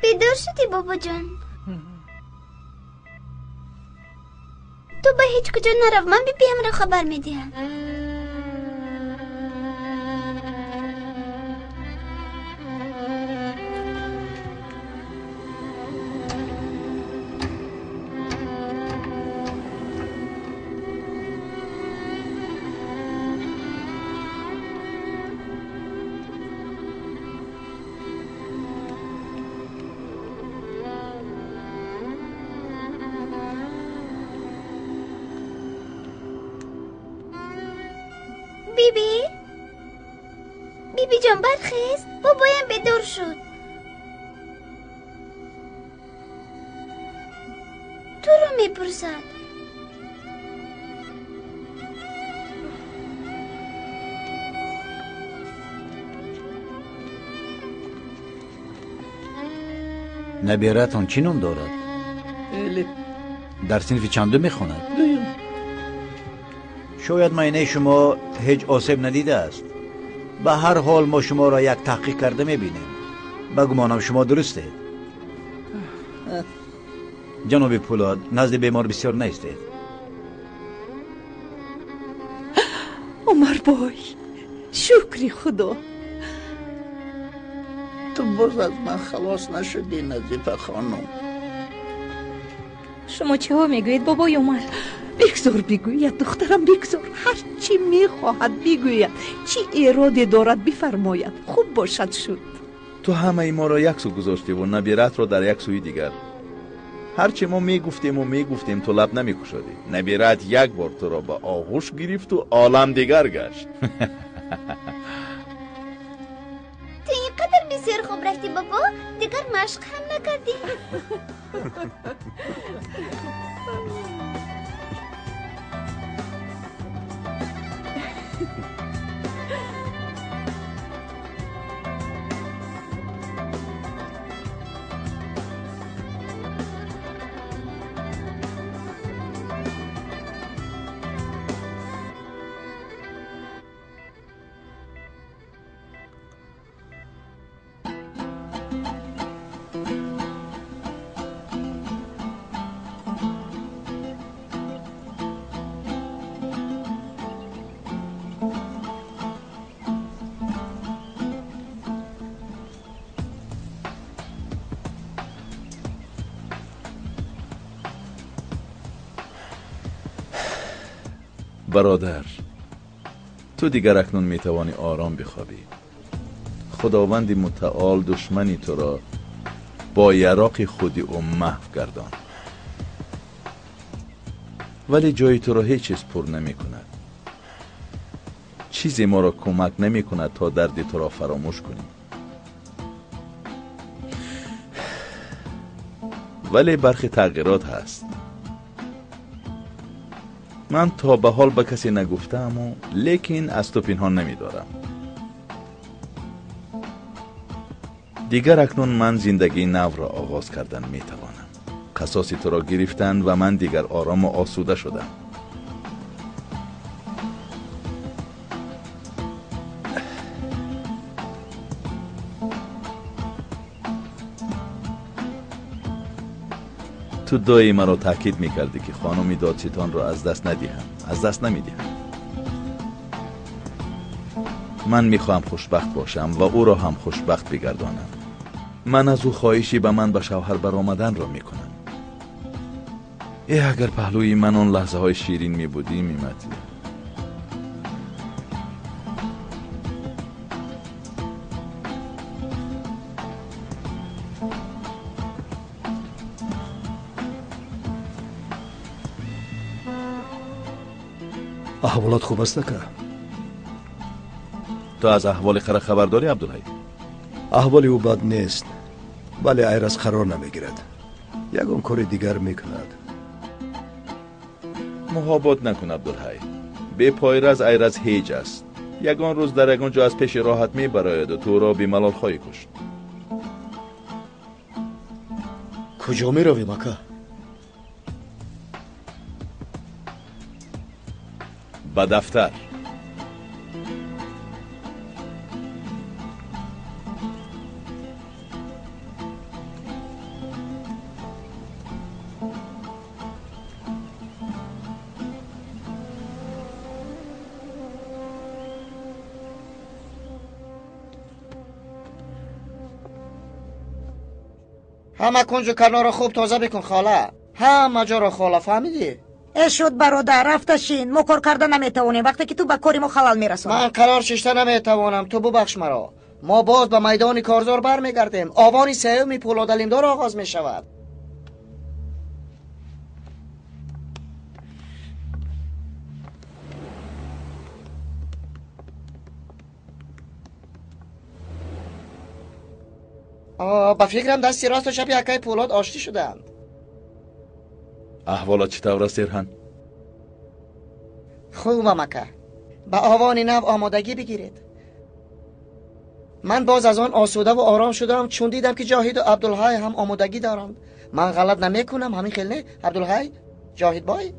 بیدار شدی بابا جان؟ تو به هیچ کجا نرو، من بیم را خبر میدیم. بیبی جان برخیز، بابایم بیدار شد. تو رو میپرسد. نبیرتان چی نام دارد؟ در صنف چندم میخواند؟ شاید معاینه شما هیچ آسیب ندیده است. به هر حال ما شما را یک تحقیق کرده میبینیم. بگمانم شما درسته. جناب پولاد نزد بیمار بسیار نیستید. عمر بای شکری خدا. تو باز از من خلاص نشدی نظیفه خانم. شما چه ها میگویید بابای عمر؟ بگذار بگوید دخترم، بگذار. هر چی میخواهد بگوید، چی اراده دارد بفرماید. خوب باشد شد. تو همه ما را یک سو گذاشتی و نبیرت را در یک سوی دیگر. هرچی ما میگفتیم تو لب نمیکشادی. نبیرت یک بار تو را به آغوش گرفت و عالم دیگر گشت. تو اینقدر بسیار خوب رفتی بابا، دیگر مشق هم نکردی. برادر، تو دیگر اکنون میتوانی آرام بخوابی. خداوند متعال دشمنی تو را با یراق خودی و محو گردان، ولی جای تو را هیچ چیز پر نمی کند. چیزی ما را کمک نمی کند تا درد تو را فراموش کنیم. ولی برخی تغییرات هست. من تا به حال به کسی نگفتم لیکن از تو پنهان نمی دارم. دیگر اکنون من زندگی نو را آغاز کردن می توانم. قصاص تو را گرفتن و من دیگر آرام و آسوده شدم. تو دایی مرا تاکید میکردی که خانمی دادستان را از دست ندهم. از دست نمیدهم. من میخواهم خوشبخت باشم و او را هم خوشبخت بگردانم. من از او خواهشی به من به شوهر برآمدن را میکنم. اگر پهلوی من آن لحظه های شیرین میبودی میمتی. احوالات خوب است که؟ تو از احوال خره خبر داری عبدالحی؟ احوال او بد نیست، ولی ایرز قرار نمیگیرد. یگان کار دیگر میکند. محابات نکن عبدالحی. به پایرز ایرز هیچ است. یگان روز در یگان جا از پیش راحت میبراید و تو را بی ملال خواهی کشت. کجا میروی مکه؟ به دفتر. همه کنج و کنار خوب تازه بکن خاله. همه جا را خاله، فهمیدی؟ شد برادر، رفتشین. ما کار کرده نمیتوانیم وقتی که تو به کاری ما خلل میرسونی. من قرار ششته نمیتوانم، تو ببخش مرا. ما باز به میدان کارزار برمیگردیم. آوان سیوم پولاد علیمدار آغاز میشود. با فکرم دستی راست و چپ یکای پولاد آشتی شدند. احوالات چطور است ایرهان؟ خوبم اکا. با آوان نو آمادگی بگیرید. من باز از آن آسوده و آرام شدم چون دیدم که جاهید و عبدالحی هم آمادگی دارند. من غلط نمیکنم همین خیلی نه عبدالحی؟ جاهید بای؟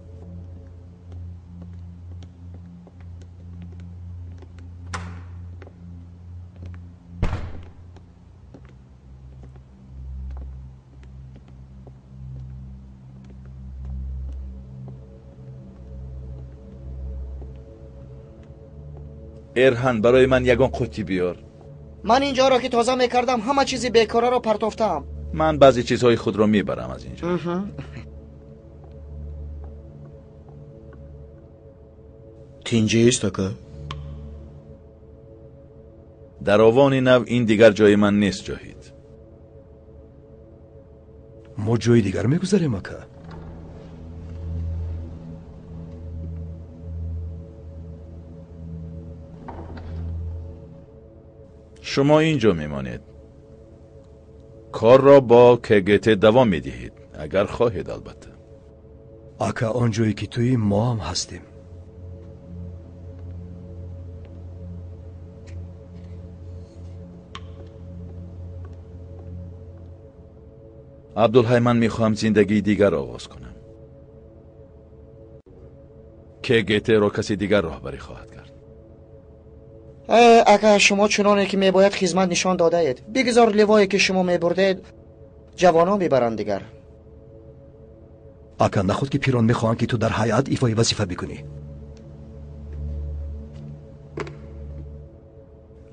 ایرهان برای من یگان قوطی بیار. من اینجا را که تازه میکردم همه چیزی بیکاره را پرتافتم. من بعضی چیزهای خود را میبرم از اینجا. تینجه است که در آوان نو این دیگر جای من نیست جاهید. ما جای دیگر میگذاریم اکا. شما اینجا میمانید. کار را با کگت دوام میدهید اگر خواهید البته. اکا آنجایی که توی ما هم هستیم. عبدالحی من میخواهم زندگی دیگر آغاز کنم. کگت را کسی دیگر راهبری خواهد کرد. اگر شما چنانه که میباید خدمت نشان داده اید بگذار لوایی که شما میبردید جوانا میبرند دیگر. اکا نخود که پیران میخواهند که تو در هیئت ایفای وظیفه بکنی.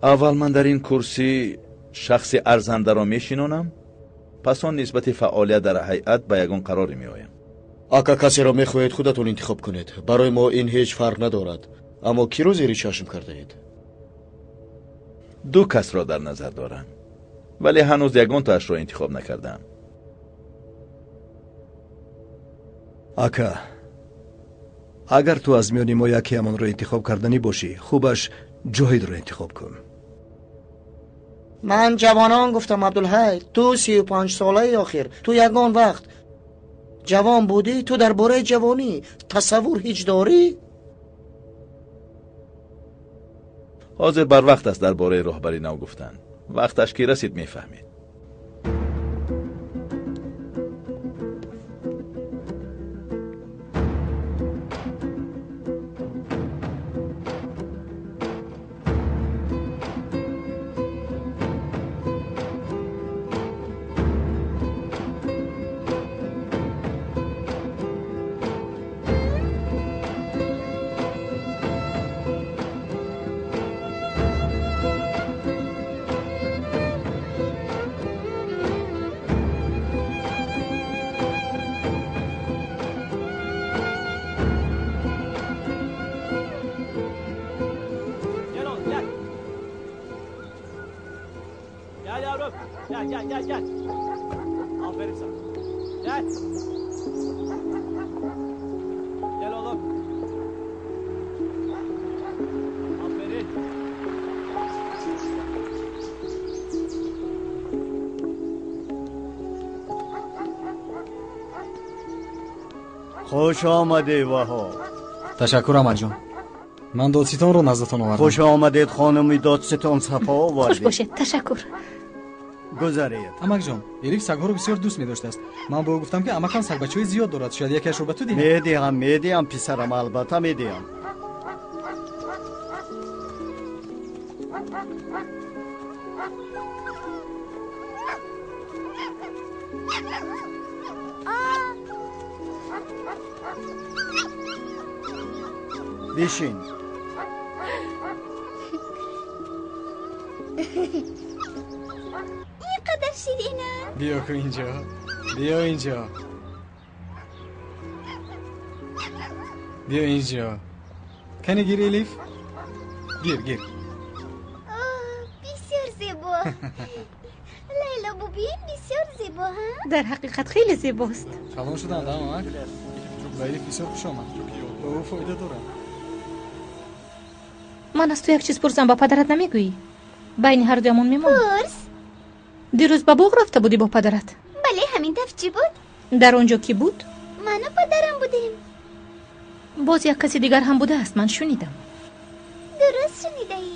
اول من در این کرسی شخص ارزنده را میشینانم، پس آن نسبت فعالیت در هیئت به یگان قراری میآیم. اکا کسی را میخواهید خودتون انتخاب کنید. برای ما این هیچ فرق ندارد. اما کی رو زیر چشم کرده اید؟ دو کس را در نظر دارم ولی هنوز یگان تاش را انتخاب نکردم. اکا اگر تو از میان ما یکی همان را انتخاب کردنی باشی خوبش جاهید را انتخاب کن. من جوانان گفتم عبدالحی. تو 35 ساله آخر تو یگان وقت جوان بودی. تو در باره جوانی تصور هیچ داری؟ حاضر بر وقت است در باره راهبری نو گفتن. وقتش که رسید میفهمید. Gel. Aferin sana. Gel. Gel oğlum. Aferin. خوش آمده وهاب. تشکر احمد جان. من دادستان رو نزدتان آوردم. خوش آمدید خانمی دادستان صفا آوردید. خوش باشید. تشکر. گذارید. امک جان، الیف سگ‌ها رو بسیار دوست می‌داشته است. من به او گفتم که امکان سگ بچه‌های زیاد دارد. شاید یکیش رو به تو دهیم. میدیم پسرم البته میدیم. بشین. اینقدر شیرینه. بیا که اینجا. بیا اینجا. بیا اینجا. کنی گیر الیف؟ گیر. بسیار زیبا. لیلا ببین بسیار زیبا ها؟ در حقیقت خیلی زیباست. خلان شدن دام امک؟ لیلی بسیار خوش آمد. به او فایده داره. من از تو یک چیز پرسم با پدرت نمیگویی؟ بین هر دویمون میمون. پرس. دیروز به باغ رفته بودی با پدرت؟ بله همین دفعه چی بود؟ در آنجا کی بود؟ من و پدرم بودیم. باز یک کسی دیگر هم بوده است، من شنیدم. درست شنیده ای،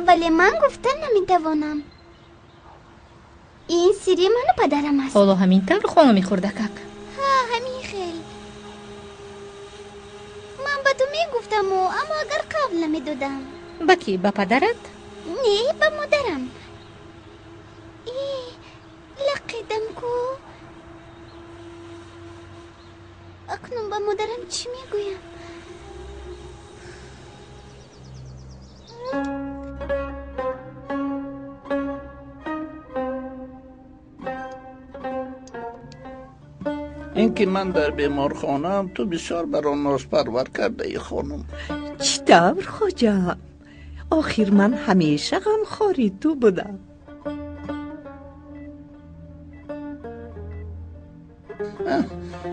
ولی من گفتن نمیتوانم. این سری من و پدرم است. حالا همین طور خانمی خردکک؟ ها همین خیلی. من به تو میگفتم اما اگر قبل نمیدادم. با کی؟ با پدرت؟ نه با مادرم. لقیدم کو اکنون با مادرم چی میگویم؟ اینکه من در بیمارخانه‌ام تو بسیار برای ناز پرور کرده ای خانم. چی دور خوجم؟ آخر من همیشه غمخواری تو بودم.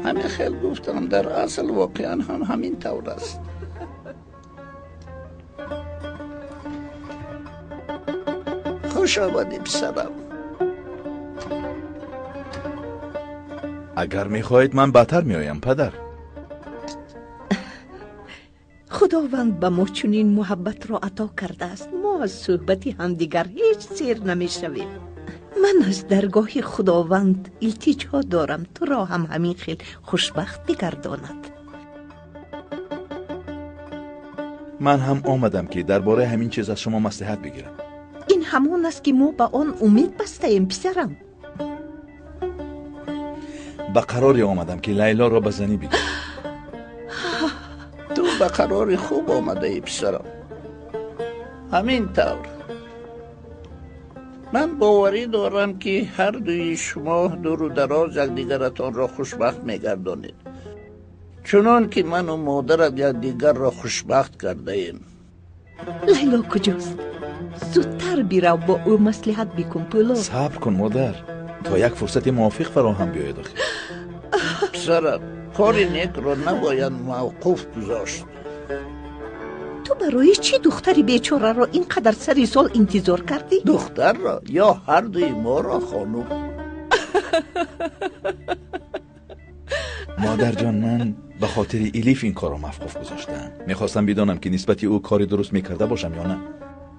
همین خیلی گفتم، در اصل واقعا هم همین طور است. خوش آمدی پسرم. اگر میخواهید من بدتر میآیم پدر. خداوند به ما چنین محبت را عطا کرده است، ما از صحبتی همدیگر هیچ سیر نمیشویم. من از درگاه خداوند التجا دارم تو را هم همین خیل خوشبخت بگرداند. من هم آمدم که درباره همین چیز از شما مصلحت بگیرم. این همان است که ما به آن امید بسته ایم پسرم. به قراری آمدم که لیلا را به زنی بگیرم. تو به قرار خوب آمده ای پسرم. همین طور من باوری دارم که هر دوی شما دور و دراز یکدیگرتان را خوشبخت میگردانید، چنان که من و مادرت یکدیگر را خوشبخت کرده ایم. لیلا کجاست؟ زودتر بیرو با او مصلحت بکن پولو. صبر کن مادر تا یک فرصت موافق فراهم بیاید. پسرم کار نیک را نباید موقوف گذاشت. تو برای چی دختری بیچاره را اینقدر سری سال انتظار کردی؟ دختر را یا هر دوی ما را خانم؟ مادر جان، من به خاطر الیف این کار را موقوف گذاشتم. میخواستم بدانم که نسبت او کاری درست میکرده باشم یا نه.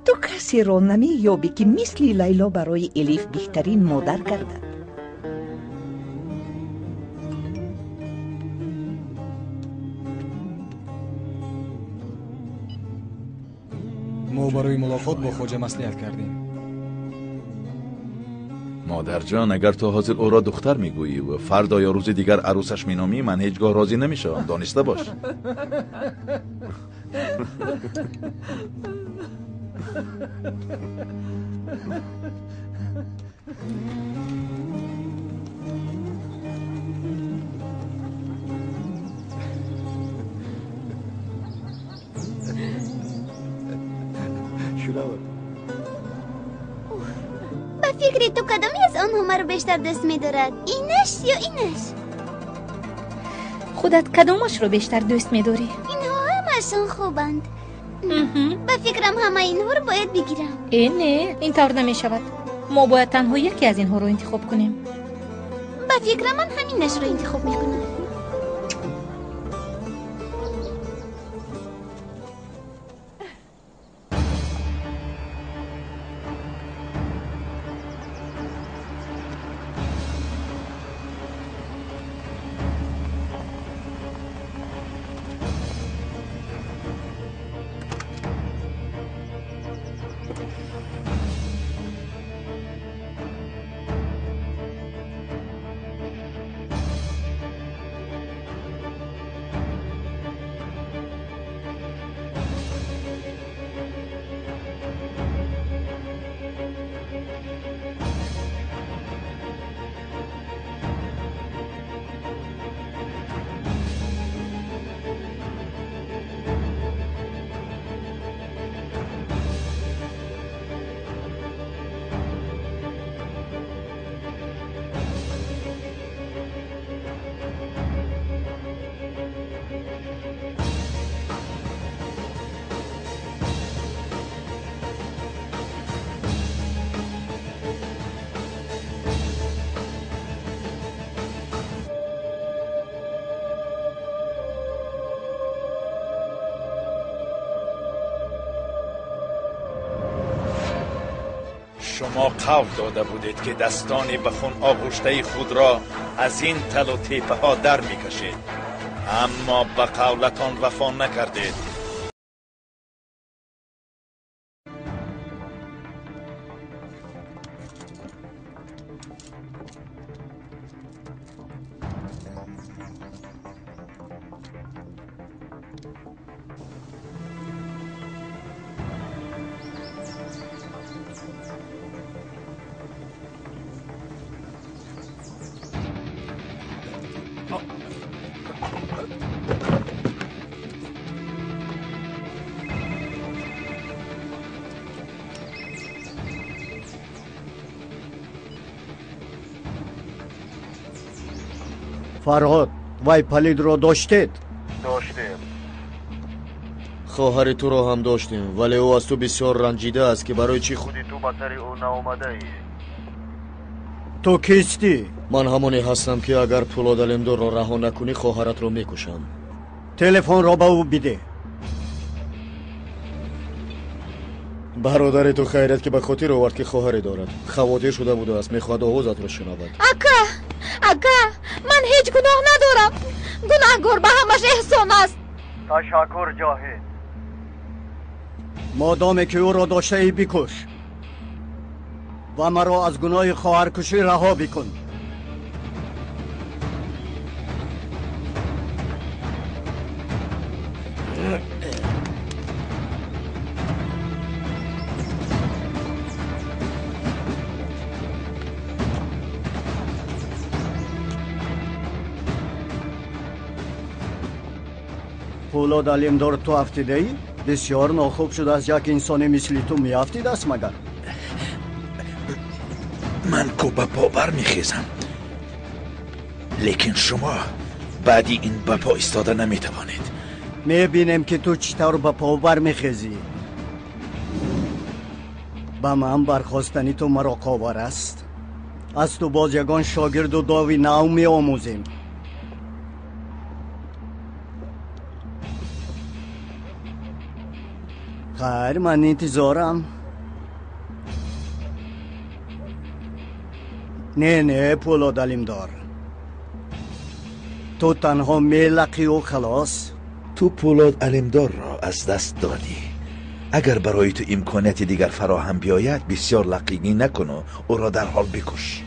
تو کسی را نمییابی که مثل لیلا برای الیف بهترین مادر گردد. ما برای ملاقات با خواجه مصلحت کردیم. مادر جان، اگر تو حاضر او را دختر میگویی و فردا یا روز دیگر عروسش مینامی، من هیچگاه راضی نمیشم. دانسته باش. به فکر تو کدامی از آنها مرا بیشتر دوست می‌دارد؟ اینش یا اینش؟ خودت کدامش رو بیشتر دوست می‌داری؟ اینها همشون خوبند. به فکرم همه اینها رو باید بگیرم. نه، این طور نمی‌شود. ما باید تنها یکی از اینها رو انتخاب کنیم. به فکرم من همینش رو انتخاب می‌کنم. شما قول داده بودید که دستانی به خون آغشته خود را از این تل و تیپه ها در میکشید، اما به قولتان وفا نکردید. فرهاد وای پلیدро доштед? доштем. خواهر تو را هم داشتیم، ولی او از تو بسیار رنجیده است که برای چی خودی تو به سر او ناآمده ای. تو کیستی؟ من همانی هستم که اگر پولاد علمدار را رها نکنی خواهرت را میکشم. تلفن را به او بده. برادر تو خیرت که به خاطر آورد که خواهری دارد. خواطر شده بوده است، میخواد آوازت را شنود. اکا من هیچ گناه ندارم. گناهگار به همش احسان است. تشکر جاهد. مادامی که او را داشته ای بکش و مرا از گناه خواهرکشی رها بکن. پولاد علمدار تو افتیده ای؟ بسیار ناخوب شده از یک انسانی مثل تو می افتید است مگر؟ من کو به پا بر میخیزم، لیکن شما بعدی این به پا ایستاده نمیتوانید. میبینم که تو چطور به پا بر میخیزی. با من برخواستنی تو مرا کاور است. از تو باز یگان شاگرد و داوی نو می آموزیم. خیر من انتظارم. نه پولاد علمدار، تو تنها میلقی و خلاص. تو پولاد علمدار را از دست دادی. اگر برای تو امکانیت دیگر فراهم بیاید بسیار لقیگی نکن و او را در حال بکش.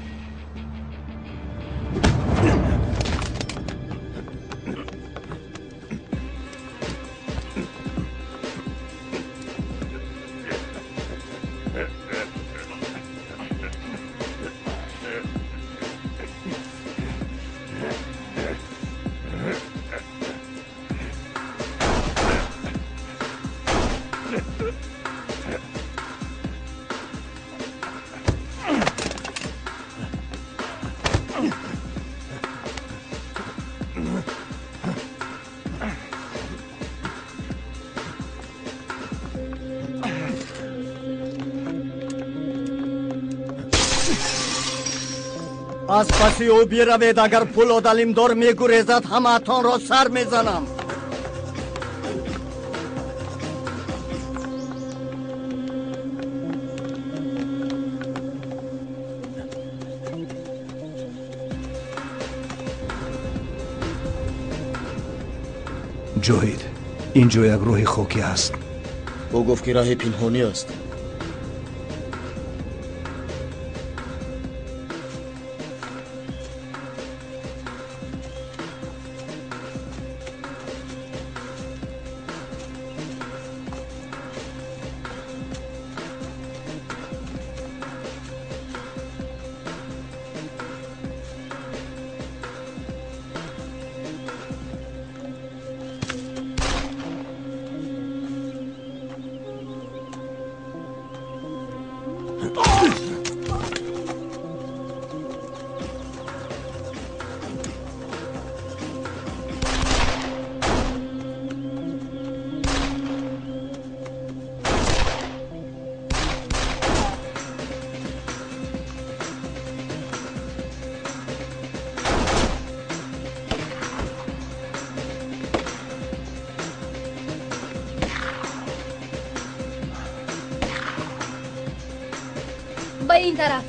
از پسی او بیروید. اگر پولاد علمدار میگریزد همه‌تان را سر میزنم. جاهد اینجا یک راه خاکی است. او گفت که راه پنهانی است. به این طرف.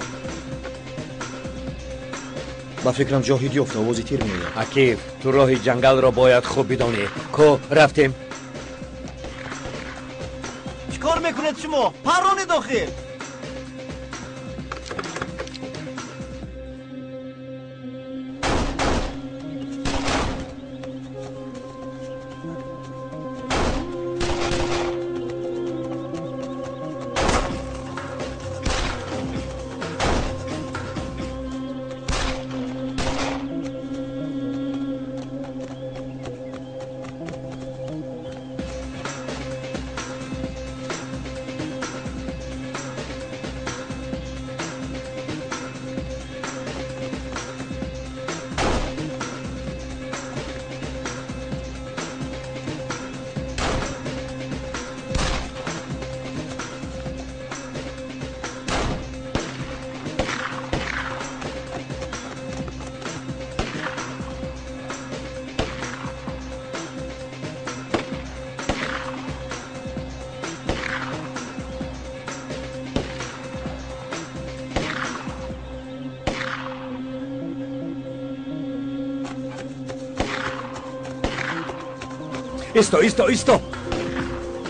با فکرم جاهیدی افته آوازی تیر میاد. عکیف تو راه جنگل را باید خوب بدانی. کو رفتیم؟ چیکار میکنید شما؟ پران داخل. ایستو ایستو ایستو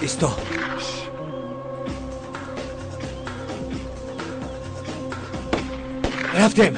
ایستو. رفتیم.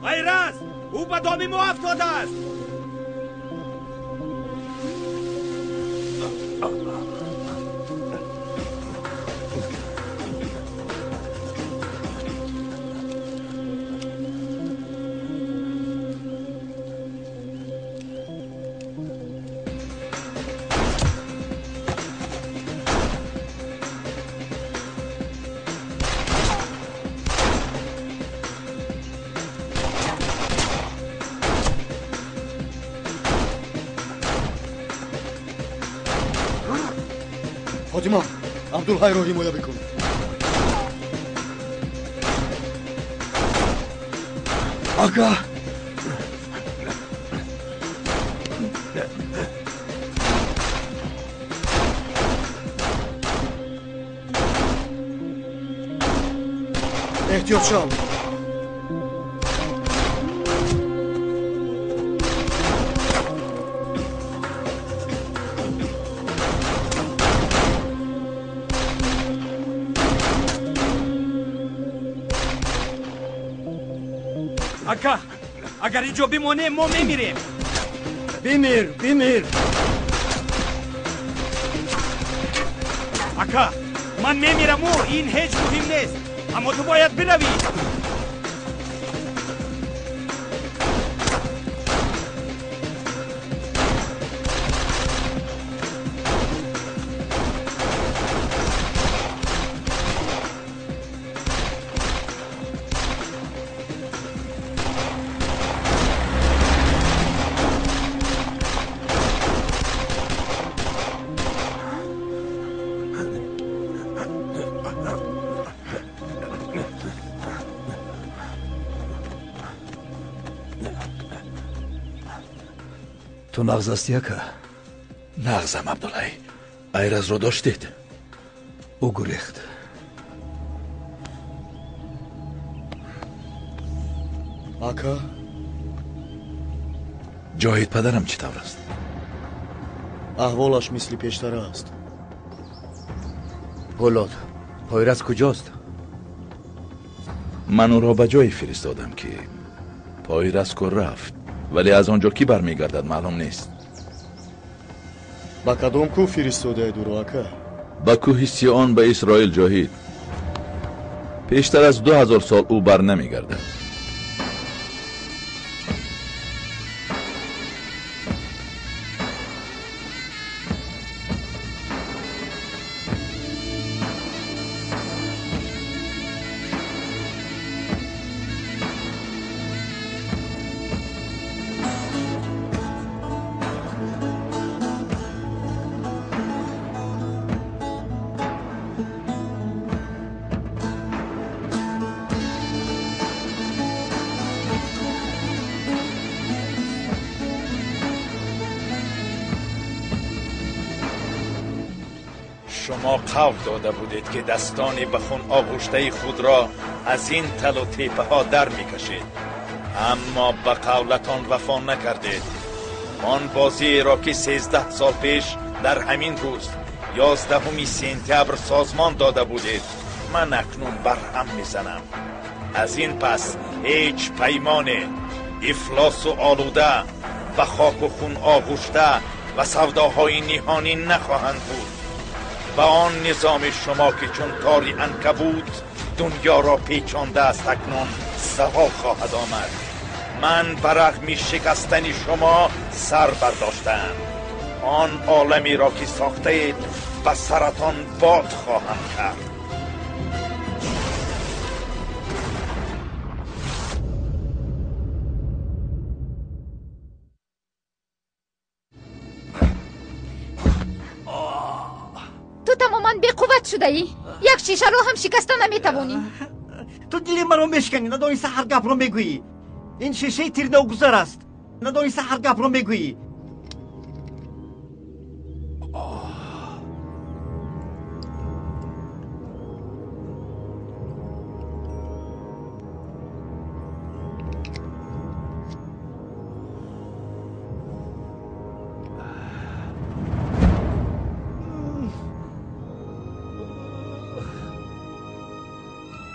غیرت او به دامی ما افتاده است. فاطمه عبدالحی رو حمایه بکن. آقا احتیاط شو. اکا اگر اینجا بمانیم ما میمیریم. بمیر. اکا من میمیرم و این هیچ مهم نیست، اما تو باید بروی. تو نغز هستی اکا؟ نغزم عبدالحی. ایرز رو داشتید؟ او گریخت. اکا جاهید پدرم چی طور است؟ احوالش مثل پیشتر است. پولاد پایرز کجاست؟ من او را به جایی فرستادم که پایرز کو رفت، ولی از آنجا کی برمیگردد معلوم نیست. با کدام کو فرستاده دو را اکا؟ با کوه سیان به اسرائیل جاهید. پیشتر از 2000 سال او بر نمیگردد. شما قول داده بودید که دستان به خون آغشته خود را از این تل و تیپه ها در میکشید، اما به قولتان وفا نکردید. آن بازی را که 13 سال پیش در همین روز 11 سپتامبر سازمان داده بودید، من اکنون برهم میزنم. از این پس هیچ پیمان افلاس و آلوده و خاک و خون آغشته و سوداهای نهانی نخواهند بود. و آن نظام شما که چون تاری عنکبوت دنیا را پیچانده است اکنون زوال خواهد آمد. من برغم شکستن شما سر برداشتم. آن عالمی را که ساخته اید به سرطان باد خواهم کرد. تو تماما بی‌قوت شده ای. یک شیشه رو هم شکسته نمیتوانی. تو دل مرا میشکنی، ندانسته هر گپ رو میگویی. این شیشه تیر ناگذار است، ندانسته هر گپ رو میگویی.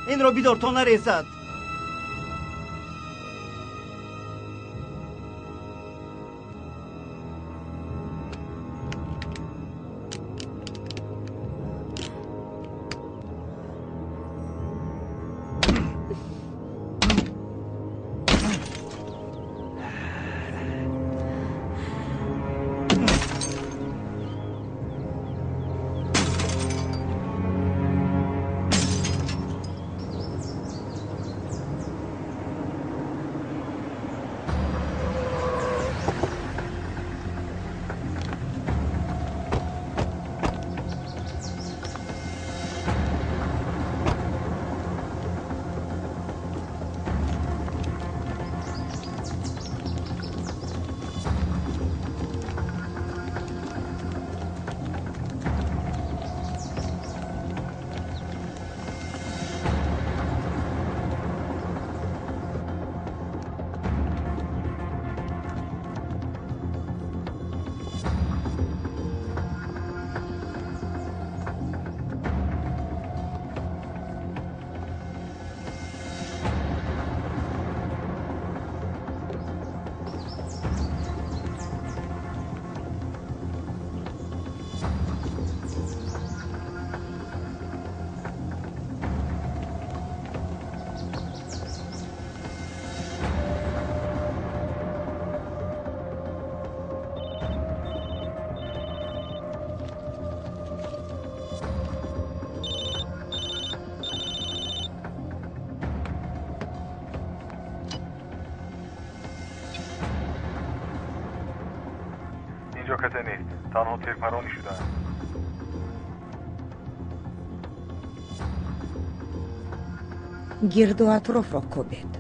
این را بیدار تا نریزد. اینجا کته نیست، تنها تیرپرانی شدن. گرد و اطراف را کوبید.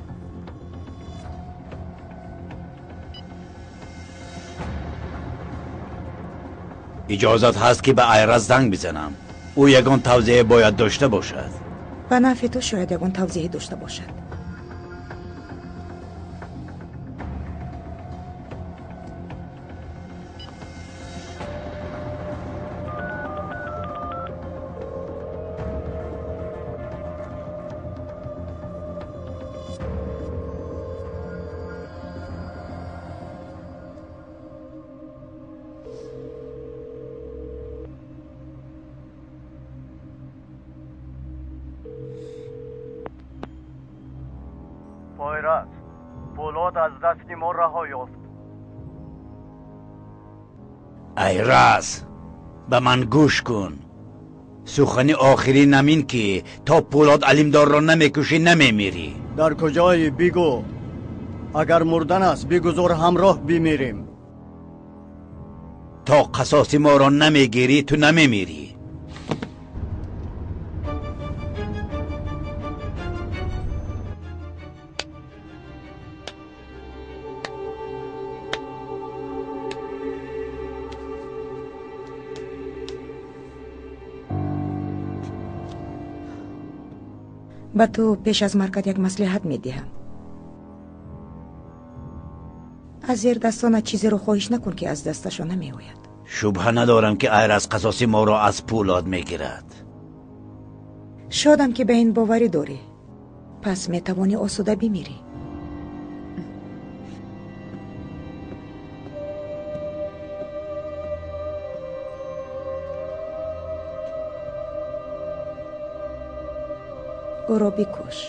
اجازت هست که به ایرز زنگ بزنم. او یگان توضیح باید داشته باشد. به نفع تو شاید یگان توضیح داشته باشد. پایرز، پولاد از دست ما رها یافت. ایرز، به من گوش کن. سخن آخری نمین که تا پولاد علیمدار را نمیکشی نمیمیری. در کجایی بگو؟ اگر مردن است بگذار همراه بمیریم. تا قصاص ما را نمیگیری تو نمیمیری. ба ту пеш аз маркат як маслиҳат медиҳам. аз зердастона чизеро хоҳиш накун ки аз дасташон намеояд. шубҳа надорам ки айраз қасоси моро аз пӯлод мегирад. шодам ки ба ин боварӣ дорӣ. пас метавонӣ осуда бимирӣ. ӯро бикуш.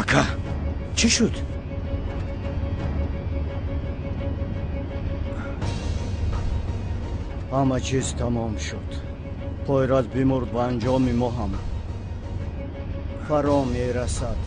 ака чӣ шуд? ҳама чиз тамом шуд. пойраз бимурд ва анҷоми мо ҳам фаро мерасад.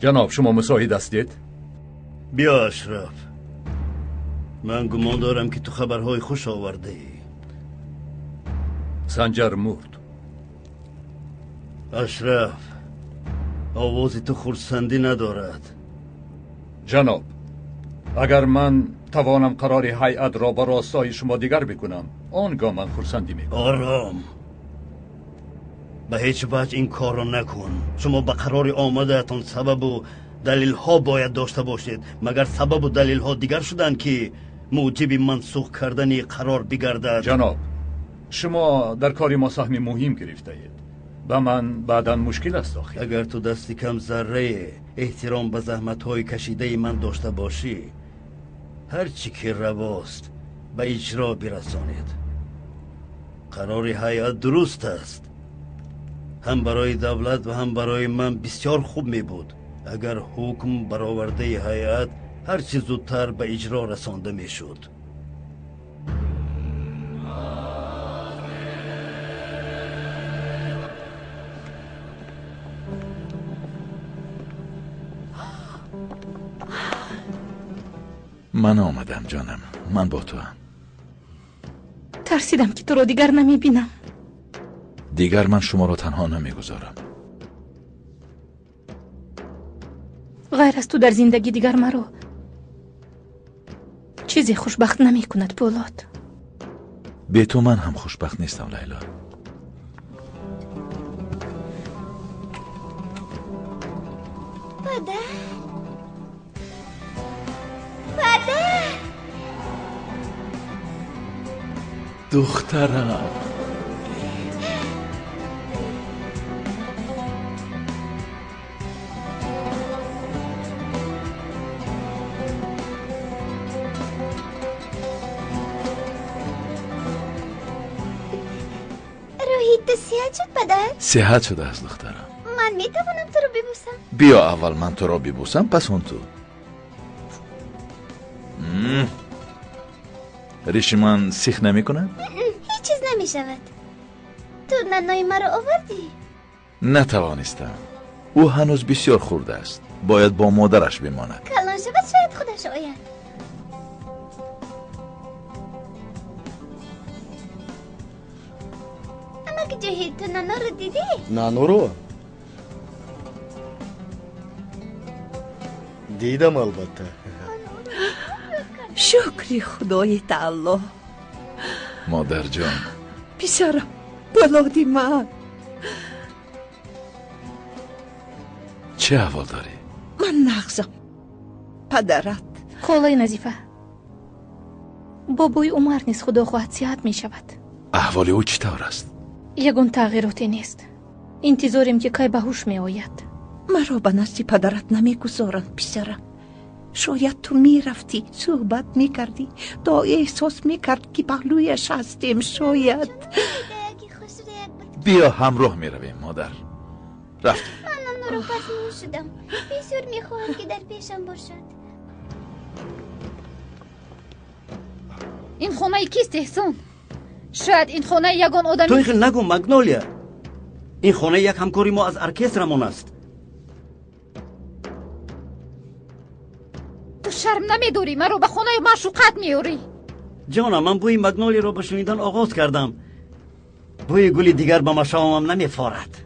جناب شما مساعد هستید؟ بیا اشرف، من گمان دارم که تو خبرهای خوش آورده ای. سنجر مرد. اشرف، آواز تو خرسندی ندارد. جناب، اگر من توانم قرار هیئت را با راستای شما دیگر بکنم، آنگاه من خرسندی میکنم. آرام، به هیچ وجه این کار را نکن. شما به قرار آمدهتان سبب و دلیل ها باید داشته باشید. مگر سبب و دلیل ها دیگر شدن که موجب منسوخ کردن قرار بگردد. جناب، شما در کاری ما سهم مهم گرفته اید. به من بعدا مشکل است آخه. اگر تو دستی کم ذره احترام به زحمت های کشیده من داشته باشی، هر چی که رواست به اجرا برسانید. قرار هیئت درست است. هم برای دولت و هم برای من بسیار خوب می بود اگر حکم برآورده هیئت هر چیز زودتر به اجرا رسانده می شد. من آمدم جانم، من با تو هم. ترسیدم که تو رو دیگر نمی بینم. دیگر من شما را تنها نمیگذارم. غیر از تو در زندگی دیگر مرا چیزی خوشبخت نمی کند پولاد. به تو من هم خوشبخت نیستم لیلا. پدر پدر دخترم صحت شد پدر؟ صحت شده است دخترم. من میتوانم تو رو ببوسم؟ بیا اول من تو را ببوسم پس اون تو. ریش من سیخ نمی کند؟ هیچ چیز نمی شود. تو ننای مرا آوردی؟ نتوانستم. او هنوز بسیار خورده است. باید با مادرش بماند. کلان شود شاید خودش آید. جهید تو نانا رو دیدی؟ نانو رو؟ دیدم البته. شکری خدای تعالی. مادر جان، پسرم بلادی من. چه احوال داری؟ من نغزم پدرت. خالای نظیفه، بابای عمر نیست، خدا خواهد صحت می شود. احوال او چطور است؟ یگان تغییراتی نیست. انتظاریم که کی به هوش می آید. مرا به نزد پدرت نمی گذارند پسرم. شاید تو می رفتی صحبت می کردی تا احساس می کرد که پهلویش هستیم. شاید بیا همراه می رویم مادر. رفتیم. من ناراحت شدم. بسیار می خواهم که در پیشم باشد. این خونه کیست احسان؟ شاید این خونه یگان آدمی... تو این خیلی نگو مگنولیا. این خونه یک همکاری ما از ارکسترمون است. تو شرم نمیداری مرا به خونه معشوقت میاری؟ جانم من بوی مگنولیا رو به شنیدن آغاز کردم. بوی گلی دیگر به مشامم نمیفارد.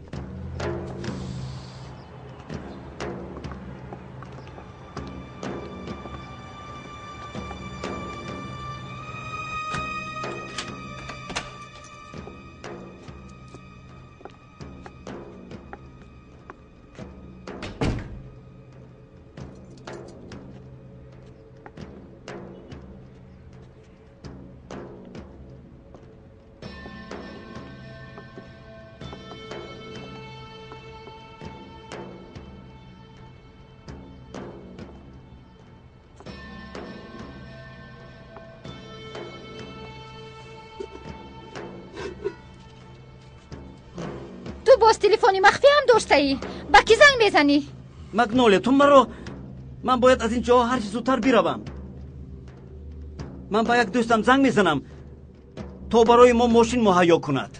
باز تلفنی مخفی هم داشته ای؟ با کی زنگ میزنی؟ مگنولیا تو مرا، من باید از این جا هر چی زودتر بیروم. من با یک دوستم زنگ میزنم تا برای ما ماشین مهیا کند.